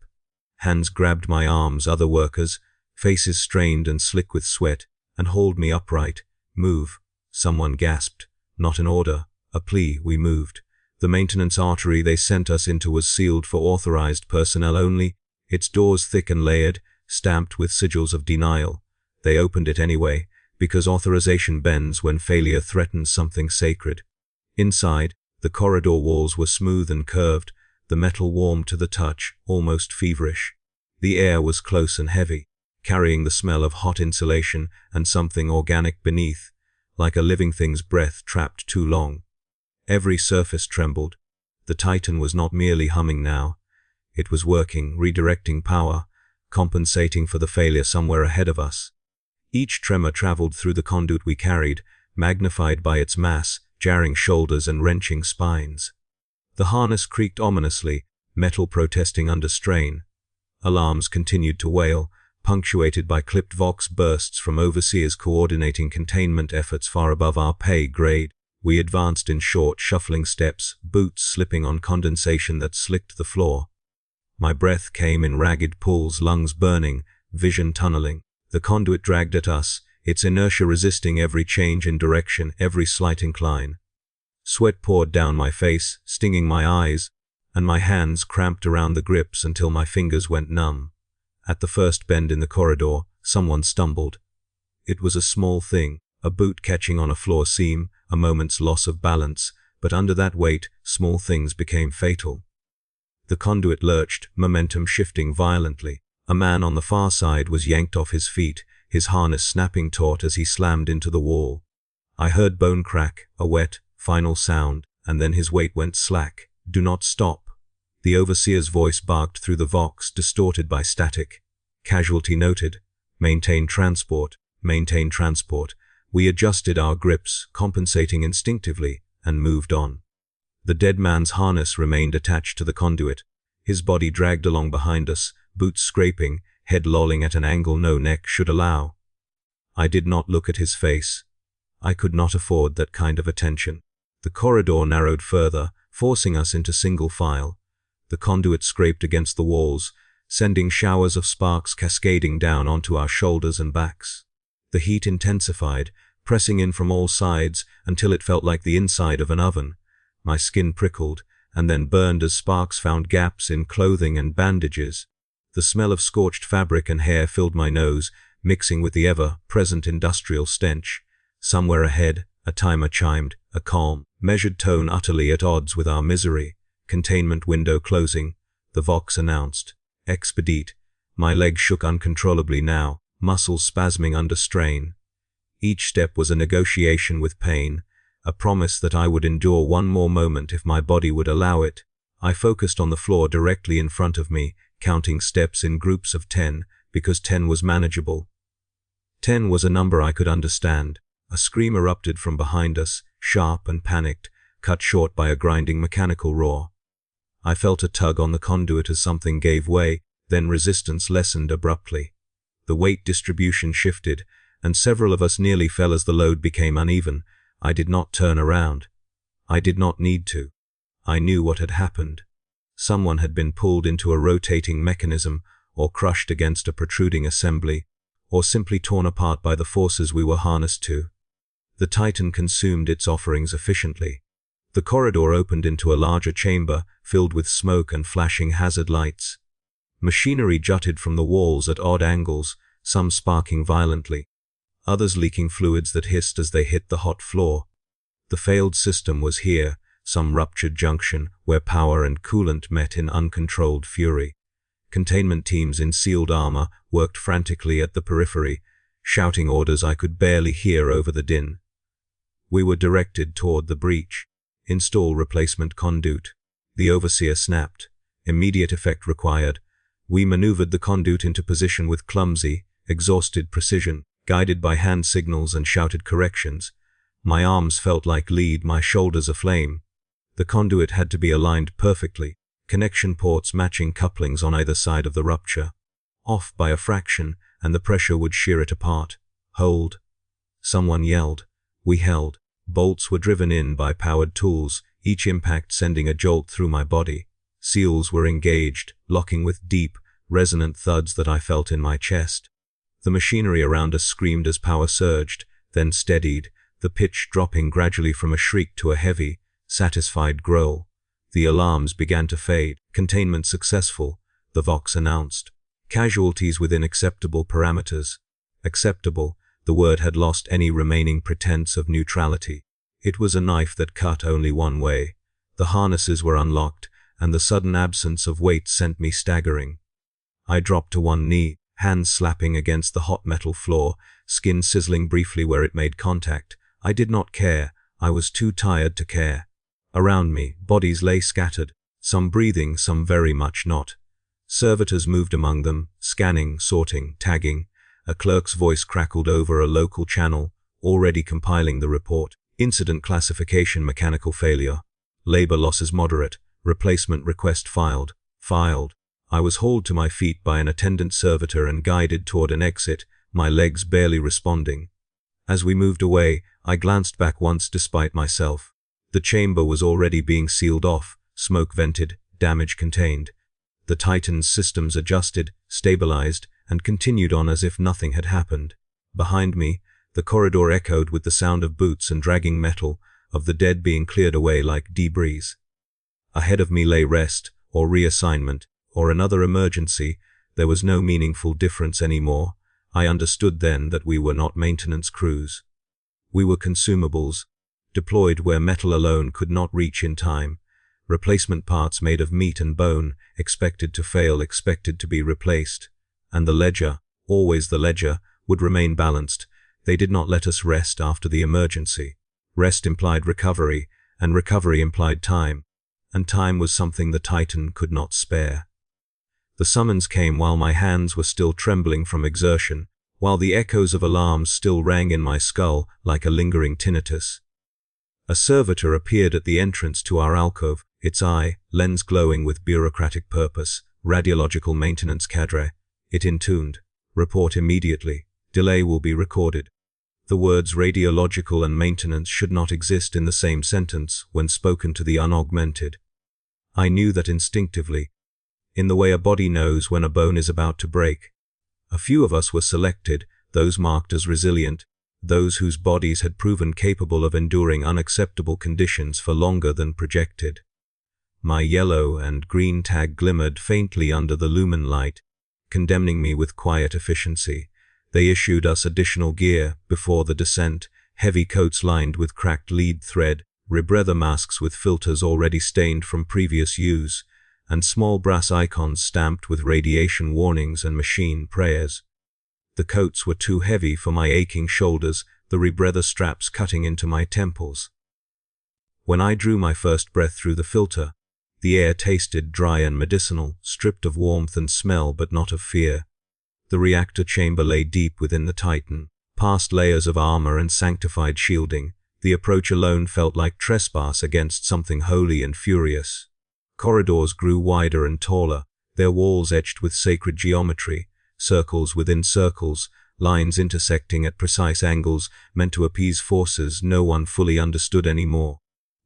Hands grabbed my arms, other workers, faces strained and slick with sweat, and hauled me upright. Move. Someone gasped. Not an order, a plea. We moved. The maintenance artery they sent us into was sealed for authorized personnel only, its doors thick and layered, stamped with sigils of denial. They opened it anyway, because authorization bends when failure threatens something sacred. Inside, the corridor walls were smooth and curved, the metal warm to the touch, almost feverish. The air was close and heavy, carrying the smell of hot insulation and something organic beneath, like a living thing's breath trapped too long. Every surface trembled. The Titan was not merely humming now. It was working, redirecting power, compensating for the failure somewhere ahead of us. Each tremor traveled through the conduit we carried, magnified by its mass, jarring shoulders and wrenching spines. The harness creaked ominously, metal protesting under strain. Alarms continued to wail, punctuated by clipped Vox bursts from overseers coordinating containment efforts far above our pay grade. We advanced in short, shuffling steps, boots slipping on condensation that slicked the floor. My breath came in ragged pulls, lungs burning, vision tunneling. The conduit dragged at us, its inertia resisting every change in direction, every slight incline. Sweat poured down my face, stinging my eyes, and my hands cramped around the grips until my fingers went numb. At the first bend in the corridor, someone stumbled. It was a small thing, a boot catching on a floor seam, a moment's loss of balance, but under that weight, small things became fatal. The conduit lurched, momentum shifting violently. A man on the far side was yanked off his feet, his harness snapping taut as he slammed into the wall. I heard bone crack, a wet, final sound, and then his weight went slack. Do not stop. The overseer's voice barked through the Vox, distorted by static. Casualty noted. Maintain transport. Maintain transport. We adjusted our grips, compensating instinctively, and moved on. The dead man's harness remained attached to the conduit. His body dragged along behind us, boots scraping, head lolling at an angle no neck should allow. I did not look at his face. I could not afford that kind of attention. The corridor narrowed further, forcing us into single file. The conduit scraped against the walls, sending showers of sparks cascading down onto our shoulders and backs. The heat intensified, pressing in from all sides until it felt like the inside of an oven. My skin prickled, and then burned as sparks found gaps in clothing and bandages. The smell of scorched fabric and hair filled my nose, mixing with the ever-present industrial stench. Somewhere ahead, a timer chimed, a calm, measured tone utterly at odds with our misery. Containment window closing. The Vox announced. Expedite. My legs shook uncontrollably now, muscles spasming under strain. Each step was a negotiation with pain, a promise that I would endure one more moment if my body would allow it. I focused on the floor directly in front of me, counting steps in groups of 10, because 10 was manageable. 10 was a number I could understand. A scream erupted from behind us, sharp and panicked, cut short by a grinding mechanical roar. I felt a tug on the conduit as something gave way, then resistance lessened abruptly. The weight distribution shifted, and several of us nearly fell as the load became uneven. I did not turn around. I did not need to. I knew what had happened. Someone had been pulled into a rotating mechanism, or crushed against a protruding assembly, or simply torn apart by the forces we were harnessed to. The Titan consumed its offerings efficiently. The corridor opened into a larger chamber, filled with smoke and flashing hazard lights. Machinery jutted from the walls at odd angles, some sparking violently, others leaking fluids that hissed as they hit the hot floor. The failed system was here, some ruptured junction where power and coolant met in uncontrolled fury. Containment teams in sealed armor worked frantically at the periphery, shouting orders I could barely hear over the din. We were directed toward the breach. Install replacement conduit. The overseer snapped. Immediate effect required. We maneuvered the conduit into position with clumsy, exhausted precision, guided by hand signals and shouted corrections. My arms felt like lead, my shoulders aflame. The conduit had to be aligned perfectly, connection ports matching couplings on either side of the rupture. Off by a fraction, and the pressure would shear it apart. Hold. Someone yelled. We held. Bolts were driven in by powered tools, each impact sending a jolt through my body. Seals were engaged, locking with deep, resonant thuds that I felt in my chest. The machinery around us screamed as power surged, then steadied, the pitch dropping gradually from a shriek to a heavy, satisfied growl. The alarms began to fade. Containment successful, the Vox announced. Casualties within acceptable parameters. Acceptable, the word had lost any remaining pretense of neutrality. It was a knife that cut only one way. The harnesses were unlocked, and the sudden absence of weight sent me staggering. I dropped to one knee, hands slapping against the hot metal floor, skin sizzling briefly where it made contact. I did not care. I was too tired to care. Around me, bodies lay scattered, some breathing, some very much not. Servitors moved among them, scanning, sorting, tagging. A clerk's voice crackled over a local channel, already compiling the report. Incident classification: mechanical failure. Labor losses moderate. Replacement request filed. Filed. I was hauled to my feet by an attendant servitor and guided toward an exit, my legs barely responding. As we moved away, I glanced back once despite myself. The chamber was already being sealed off, smoke vented, damage contained. The Titan's systems adjusted, stabilized, and continued on as if nothing had happened. Behind me, the corridor echoed with the sound of boots and dragging metal, of the dead being cleared away like debris. Ahead of me lay rest, or reassignment, or another emergency. There was no meaningful difference anymore. I understood then that we were not maintenance crews. We were consumables, deployed where metal alone could not reach in time. Replacement parts made of meat and bone, expected to fail, expected to be replaced. And the ledger, always the ledger, would remain balanced. They did not let us rest after the emergency. Rest implied recovery, and recovery implied time. And time was something the Titan could not spare. The summons came while my hands were still trembling from exertion, while the echoes of alarms still rang in my skull like a lingering tinnitus. A servitor appeared at the entrance to our alcove, its eye, lens glowing with bureaucratic purpose. Radiological maintenance cadre. It intuned. Report immediately. Delay will be recorded. The words radiological and maintenance should not exist in the same sentence when spoken to the unaugmented. I knew that instinctively, in the way a body knows when a bone is about to break. A few of us were selected, those marked as resilient, those whose bodies had proven capable of enduring unacceptable conditions for longer than projected. My yellow and green tag glimmered faintly under the lumen light, condemning me with quiet efficiency. They issued us additional gear before the descent, heavy coats lined with cracked lead thread, rebreather masks with filters already stained from previous use, and small brass icons stamped with radiation warnings and machine prayers. The coats were too heavy for my aching shoulders, the rebreather straps cutting into my temples. When I drew my first breath through the filter, the air tasted dry and medicinal, stripped of warmth and smell but not of fear. The reactor chamber lay deep within the Titan, Past layers of armor and sanctified shielding, the approach alone felt like trespass against something holy and furious. Corridors grew wider and taller, their walls etched with sacred geometry, circles within circles, lines intersecting at precise angles meant to appease forces no one fully understood anymore.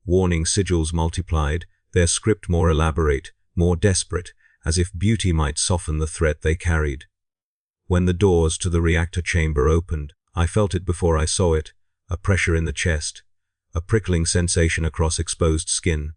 Warning sigils multiplied, their script more elaborate, more desperate, as if beauty might soften the threat they carried. When the doors to the reactor chamber opened, I felt it before I saw it, a pressure in the chest, a prickling sensation across exposed skin.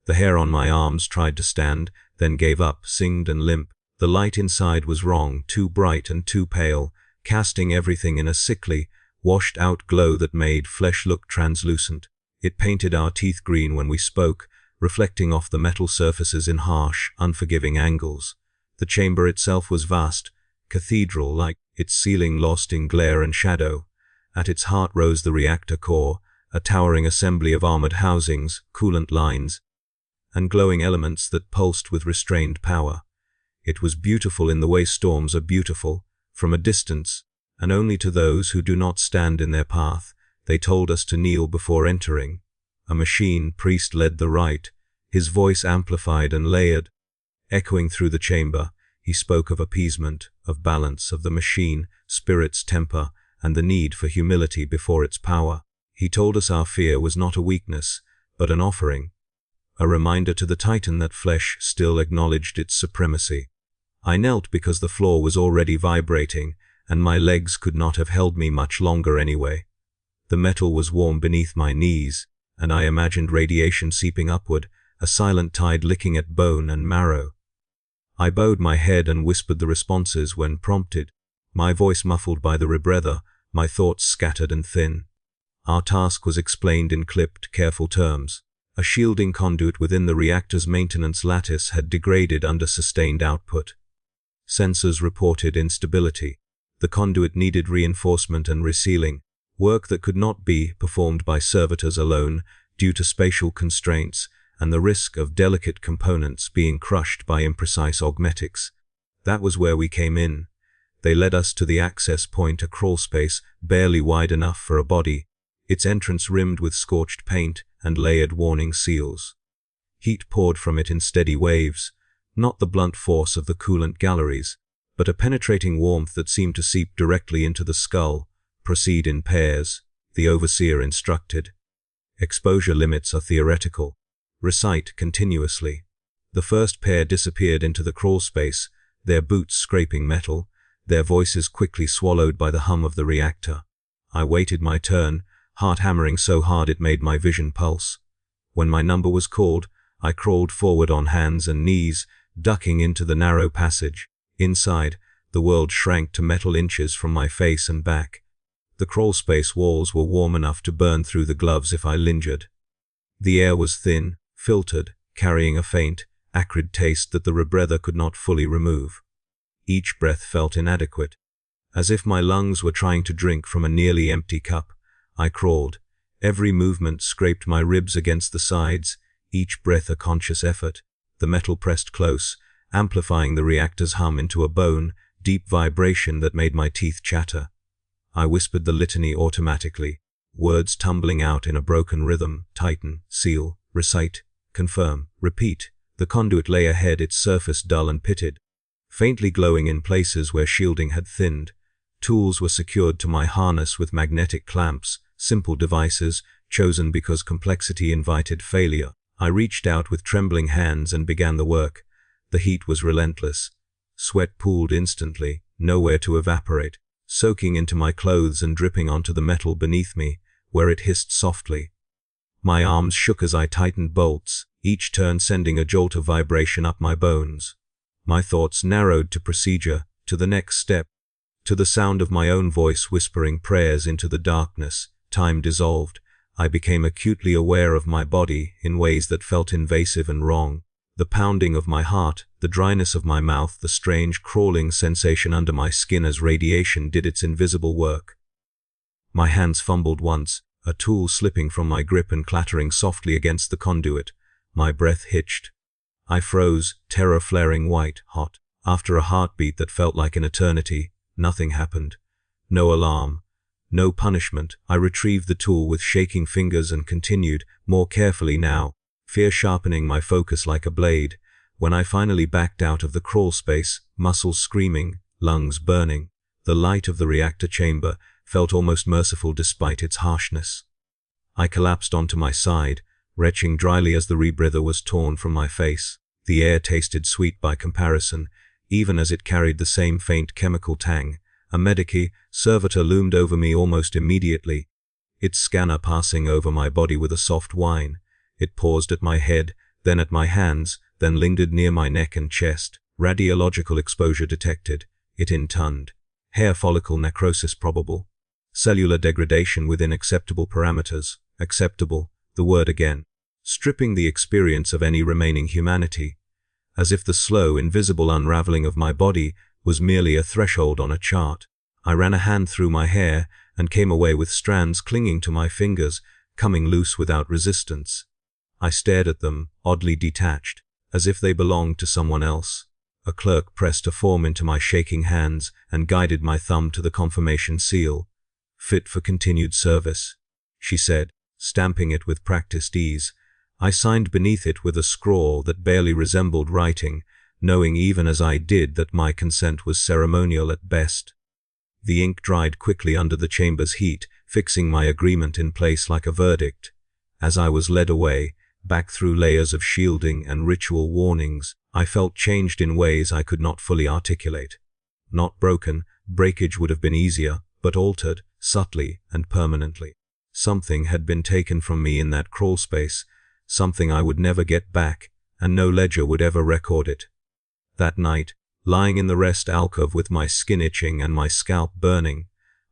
The hair on my arms tried to stand, then gave up, singed and limp. The light inside was wrong, too bright and too pale, casting everything in a sickly, washed-out glow that made flesh look translucent. It painted our teeth green when we spoke, reflecting off the metal surfaces in harsh, unforgiving angles. The chamber itself was vast, cathedral-like, its ceiling lost in glare and shadow. At its heart rose the reactor core, a towering assembly of armored housings, coolant lines, and glowing elements that pulsed with restrained power. It was beautiful in the way storms are beautiful, from a distance, and only to those who do not stand in their path. They told us to kneel before entering. A machine priest led the rite, his voice amplified and layered. Echoing through the chamber, he spoke of appeasement, of balance, of the machine, spirit's temper, and the need for humility before its power. He told us our fear was not a weakness, but an offering, a reminder to the Titan that flesh still acknowledged its supremacy. I knelt because the floor was already vibrating, and my legs could not have held me much longer anyway. The metal was warm beneath my knees, and I imagined radiation seeping upward, a silent tide licking at bone and marrow. I bowed my head and whispered the responses when prompted, my voice muffled by the rebreather, my thoughts scattered and thin. Our task was explained in clipped, careful terms. A shielding conduit within the reactor's maintenance lattice had degraded under sustained output. Sensors reported instability. The conduit needed reinforcement and resealing, work that could not be performed by servitors alone due to spatial constraints and the risk of delicate components being crushed by imprecise augmetics. That was where we came in. They led us to the access point, a crawlspace barely wide enough for a body, its entrance rimmed with scorched paint and layered warning seals. Heat poured from it in steady waves, not the blunt force of the coolant galleries, but a penetrating warmth that seemed to seep directly into the skull. Proceed in pairs, the overseer instructed. Exposure limits are theoretical. Recite continuously. The first pair disappeared into the crawlspace, their boots scraping metal, their voices quickly swallowed by the hum of the reactor. I waited my turn, heart hammering so hard it made my vision pulse. When my number was called, I crawled forward on hands and knees, ducking into the narrow passage. Inside, the world shrank to metal inches from my face and back. The crawlspace walls were warm enough to burn through the gloves if I lingered. The air was thin, filtered, carrying a faint, acrid taste that the rebreather could not fully remove. Each breath felt inadequate, as if my lungs were trying to drink from a nearly empty cup. I crawled. Every movement scraped my ribs against the sides, each breath a conscious effort. The metal pressed close, amplifying the reactor's hum into a bone, deep vibration that made my teeth chatter. I whispered the litany automatically, words tumbling out in a broken rhythm: tighten, seal, recite, confirm, repeat. The conduit lay ahead, its surface dull and pitted, faintly glowing in places where shielding had thinned. Tools were secured to my harness with magnetic clamps, simple devices, chosen because complexity invited failure. I reached out with trembling hands and began the work. The heat was relentless. Sweat pooled instantly, nowhere to evaporate, soaking into my clothes and dripping onto the metal beneath me, where it hissed softly. My arms shook as I tightened bolts, each turn sending a jolt of vibration up my bones. My thoughts narrowed to procedure, to the next step, to the sound of my own voice whispering prayers into the darkness. Time dissolved. I became acutely aware of my body in ways that felt invasive and wrong. The pounding of my heart, the dryness of my mouth, the strange crawling sensation under my skin as radiation did its invisible work. My hands fumbled once, a tool slipping from my grip and clattering softly against the conduit. My breath hitched. I froze, terror flaring white hot. After a heartbeat that felt like an eternity, nothing happened. No alarm. No punishment. I retrieved the tool with shaking fingers and continued, more carefully now, fear sharpening my focus like a blade. When I finally backed out of the crawl space, muscles screaming, lungs burning, the light of the reactor chamber felt almost merciful despite its harshness. I collapsed onto my side, retching dryly as the rebreather was torn from my face. The air tasted sweet by comparison, even as it carried the same faint chemical tang. A Medici servitor loomed over me almost immediately, its scanner passing over my body with a soft whine. It paused at my head, then at my hands, then lingered near my neck and chest. Radiological exposure detected. It intoned. Hair follicle necrosis probable. Cellular degradation within acceptable parameters. Acceptable, the word again. Stripping the experience of any remaining humanity. As if the slow, invisible unraveling of my body was merely a threshold on a chart. I ran a hand through my hair and came away with strands clinging to my fingers, coming loose without resistance. I stared at them, oddly detached, as if they belonged to someone else. A clerk pressed a form into my shaking hands and guided my thumb to the confirmation seal. Fit for continued service, she said, stamping it with practiced ease. I signed beneath it with a scrawl that barely resembled writing, knowing even as I did that my consent was ceremonial at best. The ink dried quickly under the chamber's heat, fixing my agreement in place like a verdict. As I was led away, back through layers of shielding and ritual warnings, I felt changed in ways I could not fully articulate. Not broken, breakage would have been easier, but altered, subtly and permanently. Something had been taken from me in that crawl space, something I would never get back, and no ledger would ever record it. That night, lying in the rest alcove with my skin itching and my scalp burning,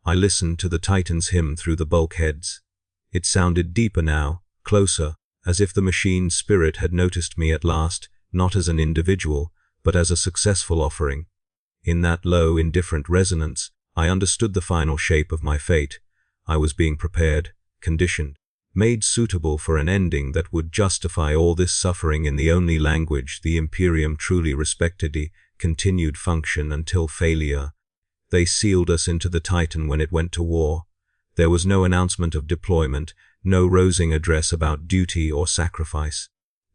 I listened to the Titan's hymn through the bulkheads. It sounded deeper now, closer, as if the machine's spirit had noticed me at last, not as an individual, but as a successful offering. In that low, indifferent resonance, I understood the final shape of my fate. I was being prepared, conditioned, made suitable for an ending that would justify all this suffering in the only language the Imperium truly respected: continued function until failure. They sealed us into the Titan when it went to war. There was no announcement of deployment, no rosing address about duty or sacrifice.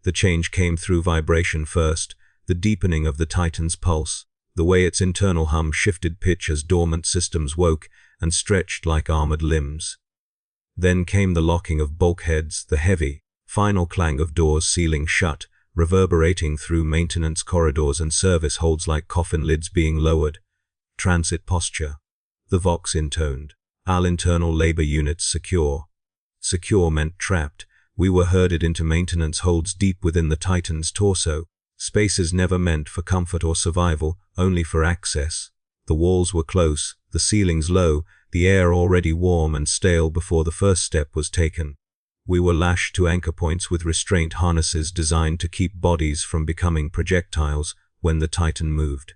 The change came through vibration first, the deepening of the Titan's pulse, the way its internal hum shifted pitch as dormant systems woke and stretched like armored limbs. Then came the locking of bulkheads, the heavy, final clang of doors sealing shut, reverberating through maintenance corridors and service holds like coffin lids being lowered. Transit posture. The Vox intoned. Our internal labor units secure. Secure meant trapped. We were herded into maintenance holds deep within the Titan's torso. Spaces never meant for comfort or survival, only for access. The walls were close, the ceilings low, the air already warm and stale before the first step was taken. We were lashed to anchor points with restraint harnesses designed to keep bodies from becoming projectiles when the Titan moved.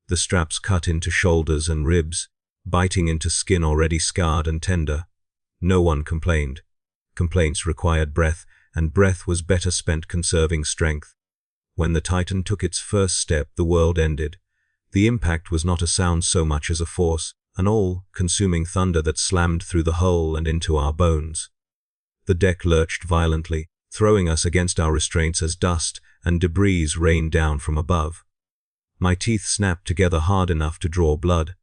The straps cut into shoulders and ribs, biting into skin already scarred and tender. No one complained. Complaints required breath, and breath was better spent conserving strength. When the Titan took its first step, the world ended. The impact was not a sound so much as a force, an all-consuming thunder that slammed through the hull and into our bones. The deck lurched violently, throwing us against our restraints as dust and debris rained down from above. My teeth snapped together hard enough to draw blood.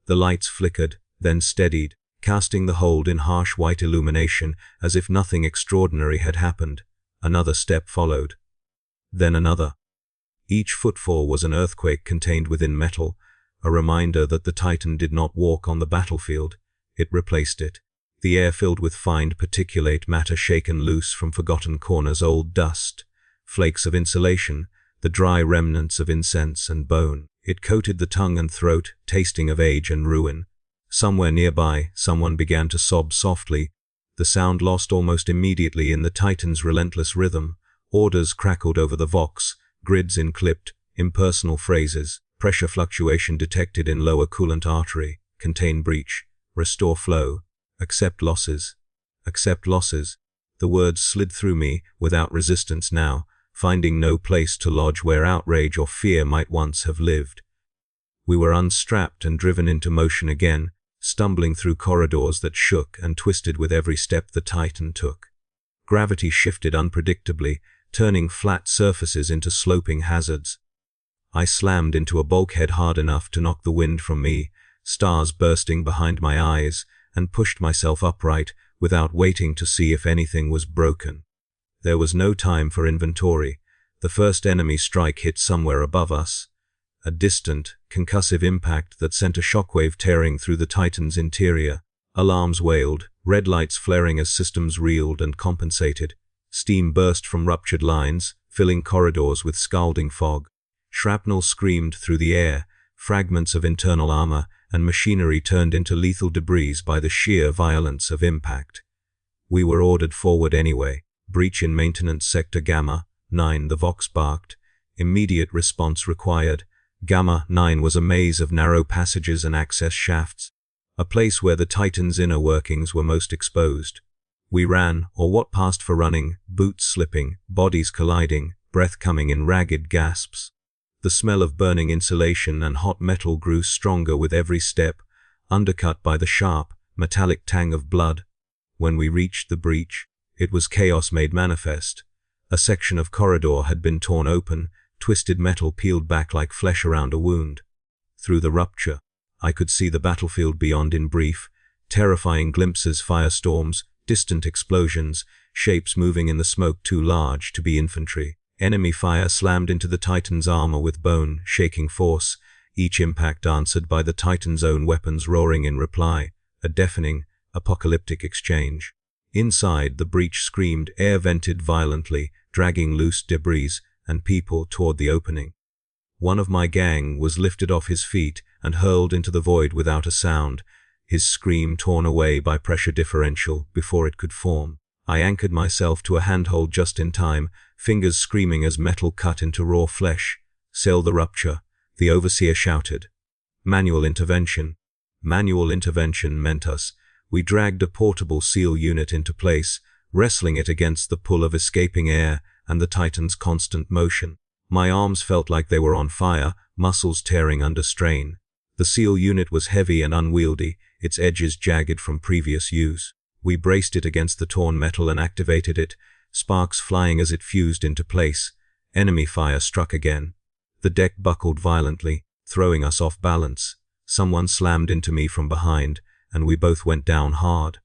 The lights flickered, then steadied, casting the hold in harsh white illumination as if nothing extraordinary had happened. Another step followed. Then another. Each footfall was an earthquake contained within metal, a reminder that the Titan did not walk on the battlefield. It replaced it. The air filled with fine particulate matter shaken loose from forgotten corners, old dust, flakes of insulation, the dry remnants of incense and bone. It coated the tongue and throat, tasting of age and ruin. Somewhere nearby, someone began to sob softly. The sound lost almost immediately in the Titan's relentless rhythm. Orders crackled over the Vox, grids in clipped, impersonal phrases. Pressure fluctuation detected in lower coolant artery. Contain breach. Restore flow. Accept losses. Accept losses. The words slid through me, without resistance now, finding no place to lodge where outrage or fear might once have lived. We were unstrapped and driven into motion again, stumbling through corridors that shook and twisted with every step the Titan took. Gravity shifted unpredictably, turning flat surfaces into sloping hazards. I slammed into a bulkhead hard enough to knock the wind from me, stars bursting behind my eyes, and pushed myself upright without waiting to see if anything was broken. There was no time for inventory. The first enemy strike hit somewhere above us. A distant, concussive impact that sent a shockwave tearing through the Titan's interior. Alarms wailed, red lights flaring as systems reeled and compensated. Steam burst from ruptured lines, filling corridors with scalding fog. Shrapnel screamed through the air, fragments of internal armor and machinery turned into lethal debris by the sheer violence of impact. We were ordered forward anyway. Breach in Maintenance Sector Gamma 9, the Vox barked. Immediate response required. Gamma 9 was a maze of narrow passages and access shafts, a place where the Titan's inner workings were most exposed. We ran, or what passed for running, boots slipping, bodies colliding, breath coming in ragged gasps. The smell of burning insulation and hot metal grew stronger with every step, undercut by the sharp, metallic tang of blood. When we reached the breach, it was chaos made manifest. A section of corridor had been torn open, twisted metal peeled back like flesh around a wound. Through the rupture, I could see the battlefield beyond in brief, terrifying glimpses, firestorms, distant explosions, shapes moving in the smoke too large to be infantry. Enemy fire slammed into the Titan's armor with bone-shaking force, each impact answered by the Titan's own weapons roaring in reply, a deafening, apocalyptic exchange. Inside, the breach screamed, air vented violently, dragging loose debris and people toward the opening. One of my gang was lifted off his feet and hurled into the void without a sound, his scream torn away by pressure differential before it could form. I anchored myself to a handhold just in time, fingers screaming as metal cut into raw flesh. Seal the rupture, the overseer shouted. Manual intervention. Manual intervention meant us. We dragged a portable seal unit into place, wrestling it against the pull of escaping air and the Titan's constant motion. My arms felt like they were on fire, muscles tearing under strain. The seal unit was heavy and unwieldy, its edges jagged from previous use. We braced it against the torn metal and activated it, sparks flying as it fused into place. Enemy fire struck again. The deck buckled violently, throwing us off balance. Someone slammed into me from behind, and we both went down hard.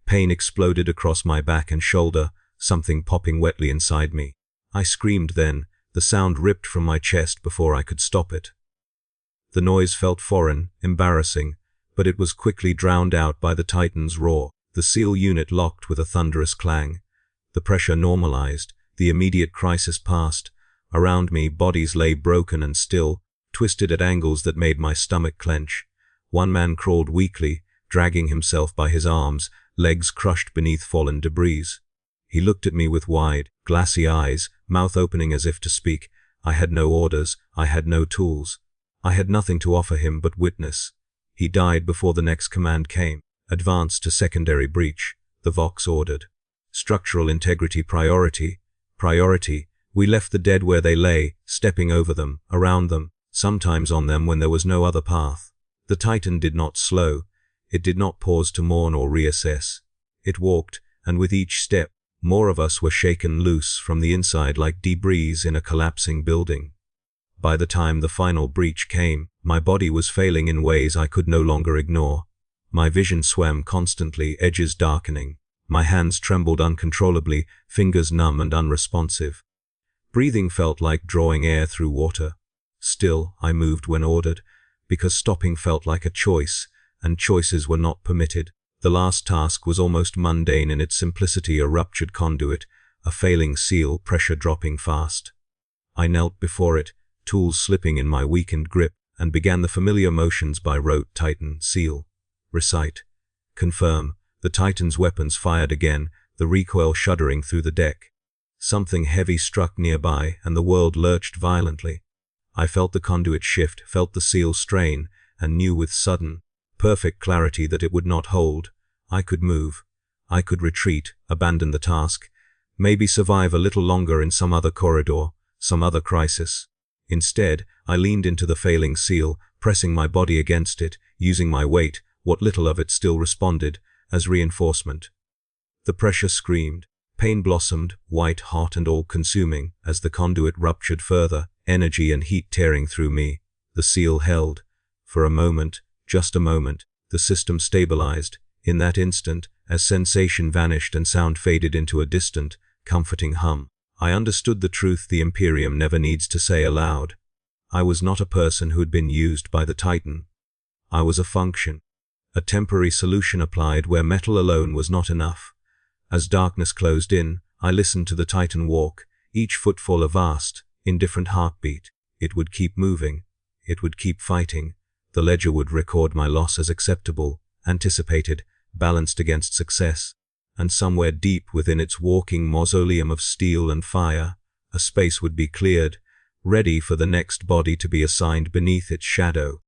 Pain exploded across my back and shoulder, something popping wetly inside me. I screamed then, the sound ripped from my chest before I could stop it. The noise felt foreign, embarrassing, but it was quickly drowned out by the Titan's roar. The seal unit locked with a thunderous clang. The pressure normalized, the immediate crisis passed. Around me, bodies lay broken and still, twisted at angles that made my stomach clench. One man crawled weakly, dragging himself by his arms, legs crushed beneath fallen debris. He looked at me with wide, glassy eyes, mouth opening as if to speak. I had no orders, I had no tools. I had nothing to offer him but witness. He died before the next command came. Advance to secondary breach, the Vox ordered. Structural integrity priority. Priority. We left the dead where they lay, stepping over them, around them, sometimes on them when there was no other path. The Titan did not slow. It did not pause to mourn or reassess. It walked, and with each step, more of us were shaken loose from the inside like debris in a collapsing building. By the time the final breach came, my body was failing in ways I could no longer ignore. My vision swam constantly, edges darkening. My hands trembled uncontrollably, fingers numb and unresponsive. Breathing felt like drawing air through water. Still, I moved when ordered, because stopping felt like a choice, and choices were not permitted. The last task was almost mundane in its simplicity, a ruptured conduit, a failing seal, pressure dropping fast. I knelt before it, tools slipping in my weakened grip, and began the familiar motions by rote, tighten, seal. Recite. Confirm. The Titan's weapons fired again, the recoil shuddering through the deck. Something heavy struck nearby, and the world lurched violently. I felt the conduit shift, felt the seal strain, and knew with sudden, perfect clarity that it would not hold. I could move. I could retreat, abandon the task, maybe survive a little longer in some other corridor, some other crisis. Instead, I leaned into the failing seal, pressing my body against it, using my weight, what little of it still responded, as reinforcement. The pressure screamed. Pain blossomed, white hot and all-consuming, as the conduit ruptured further, energy and heat tearing through me. The seal held. For a moment, just a moment, the system stabilized. In that instant, as sensation vanished and sound faded into a distant, comforting hum, I understood the truth the Imperium never needs to say aloud. I was not a person who had been used by the Titan. I was a function, a temporary solution applied where metal alone was not enough. As darkness closed in, I listened to the Titan walk, each footfall a vast, indifferent heartbeat. It would keep moving. It would keep fighting. The ledger would record my loss as acceptable, anticipated, balanced against success. And somewhere deep within its walking mausoleum of steel and fire, a space would be cleared, ready for the next body to be assigned beneath its shadow.